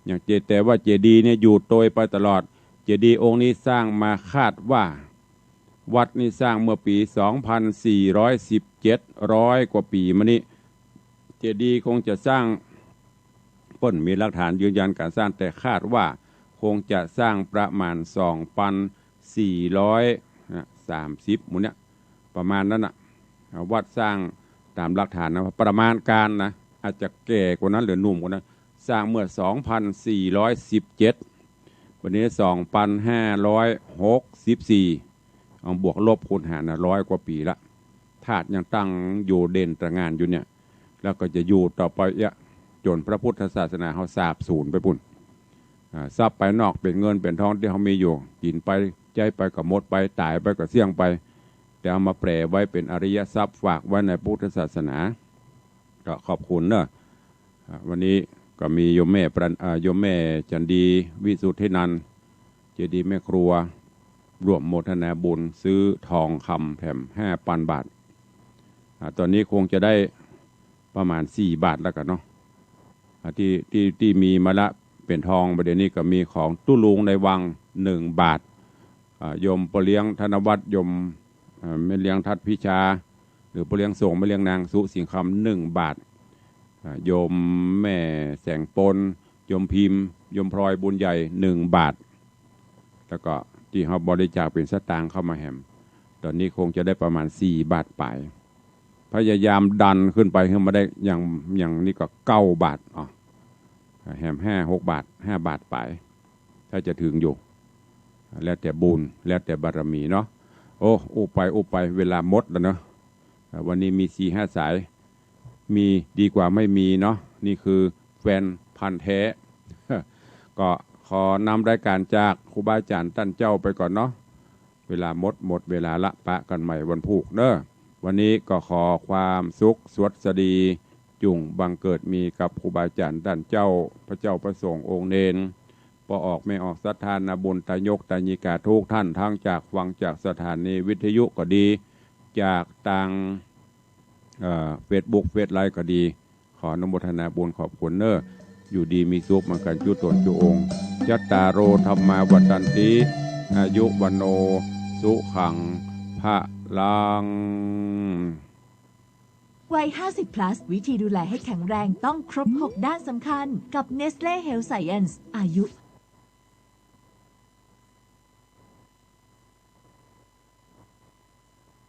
อย่างแต่ว่าเจดีเนี่ยอยู่โดยไปตลอดเจดีองค์นี้สร้างมาคาดว่าวัดนี้สร้างเมื่อปี2417 กว่าปีมานี้เจดีคงจะสร้างพ้นมีหลักฐานยืนยันการสร้างแต่คาดว่าคงจะสร้างประมาณ2,430หมู่เนี้ยประมาณนั้นน่ะวัดสร้าง ตามหลักฐานนะประมาณการนะอาจจะแก่กว่านั้นหรือหนุ่มกว่านั้นสร้างเมื่อ 2417 วันนี้ 2564 เอาบวกลบคูณหารนะ100 กว่าปีละธาตุยังตั้งอยู่เด่นตระงานอยู่เนี่ยแล้วก็จะอยู่ต่อไปจนพระพุทธศาสนาเขาสาบสูญไปปุ่นทรัพย์ไปนอกเป็นเงินเป็นทองที่เขามีอยู่กินไปใจไปกับหมดไปตายไปกับเสี่ยงไปแต่เอามาแปลไว้เป็นอริยทรัพย์ฝากไว้ในพุทธศาสนาก็ขอบคุณเนอะวันนี้ก็มีโยมแม่จันดีวิสุทธินันท์เจดีย์แม่ครัวร่วมโมทนาบุญซื้อทองคำแถม5,000 บาทตอนนี้คงจะได้ประมาณ4 บาทแล้วกันเนาะที่มีมาละเป็นทองประเดี๋ยวนี้ก็มีของตู้ลุงในวัง1 บาทยมปเลี้ยงธนวัฒน์ยมแม่เลี้ยงทัดพิชาหรือปเลี้ยงส่งแม่เลี้ยงนางสุสิงคำ1 บาทโยมแม่แสงปนโยมพิมพ์โยมพลอยบุญใหญ่1 บาทแล้วก็ที่เขาบริจาคเป็นสตางค์เข้ามาแหมตอนนี้คงจะได้ประมาณ4 บาทไปพยายามดันขึ้นไปขึ้นมาได้อย่างนี้ก็9 บาทแหม5-6 บาท5 บาทไปถ้าจะถึงอยู่แล้วแต่บุญแล้วแต่บารมีเนาะอุไปเวลาหมดแล้วเนาะวันนี้มี 4-5 สายมีดีกว่าไม่มีเนาะนี่คือแฟนพันธุ์แท้ ก็ขอนำรายการจากครูบาอาจารย์ท่านเจ้าไปก่อนเนาะเวลาหมดเวลาละปะกันใหม่วันพุธเด้อวันนี้ก็ขอความสุขสวัสดีจุงบังเกิดมีกับครูบาอาจารย์ท่านเจ้าพระเจ้าประสงค์องค์เนนพอออกไม่ออกศรัทธานาบุญตายกตายิกาทุกท่านทั้งจากฟังจากสถานีวิทยุก็ดีจากทางเฟซบุ๊กเฟซไลน์ก็ดีขออนุโมทนาบุญขอบคุณเนออยู่ดีมีสุขมันกันจุตนจุองค์ยัตตาโรธรรมาวัตันติอายุวันโนสุขังพระลังวัย 50+ วิธีดูแลให้แข็งแรงต้องครบ 6 ด้านสำคัญกับ Nestle Health Science อายุ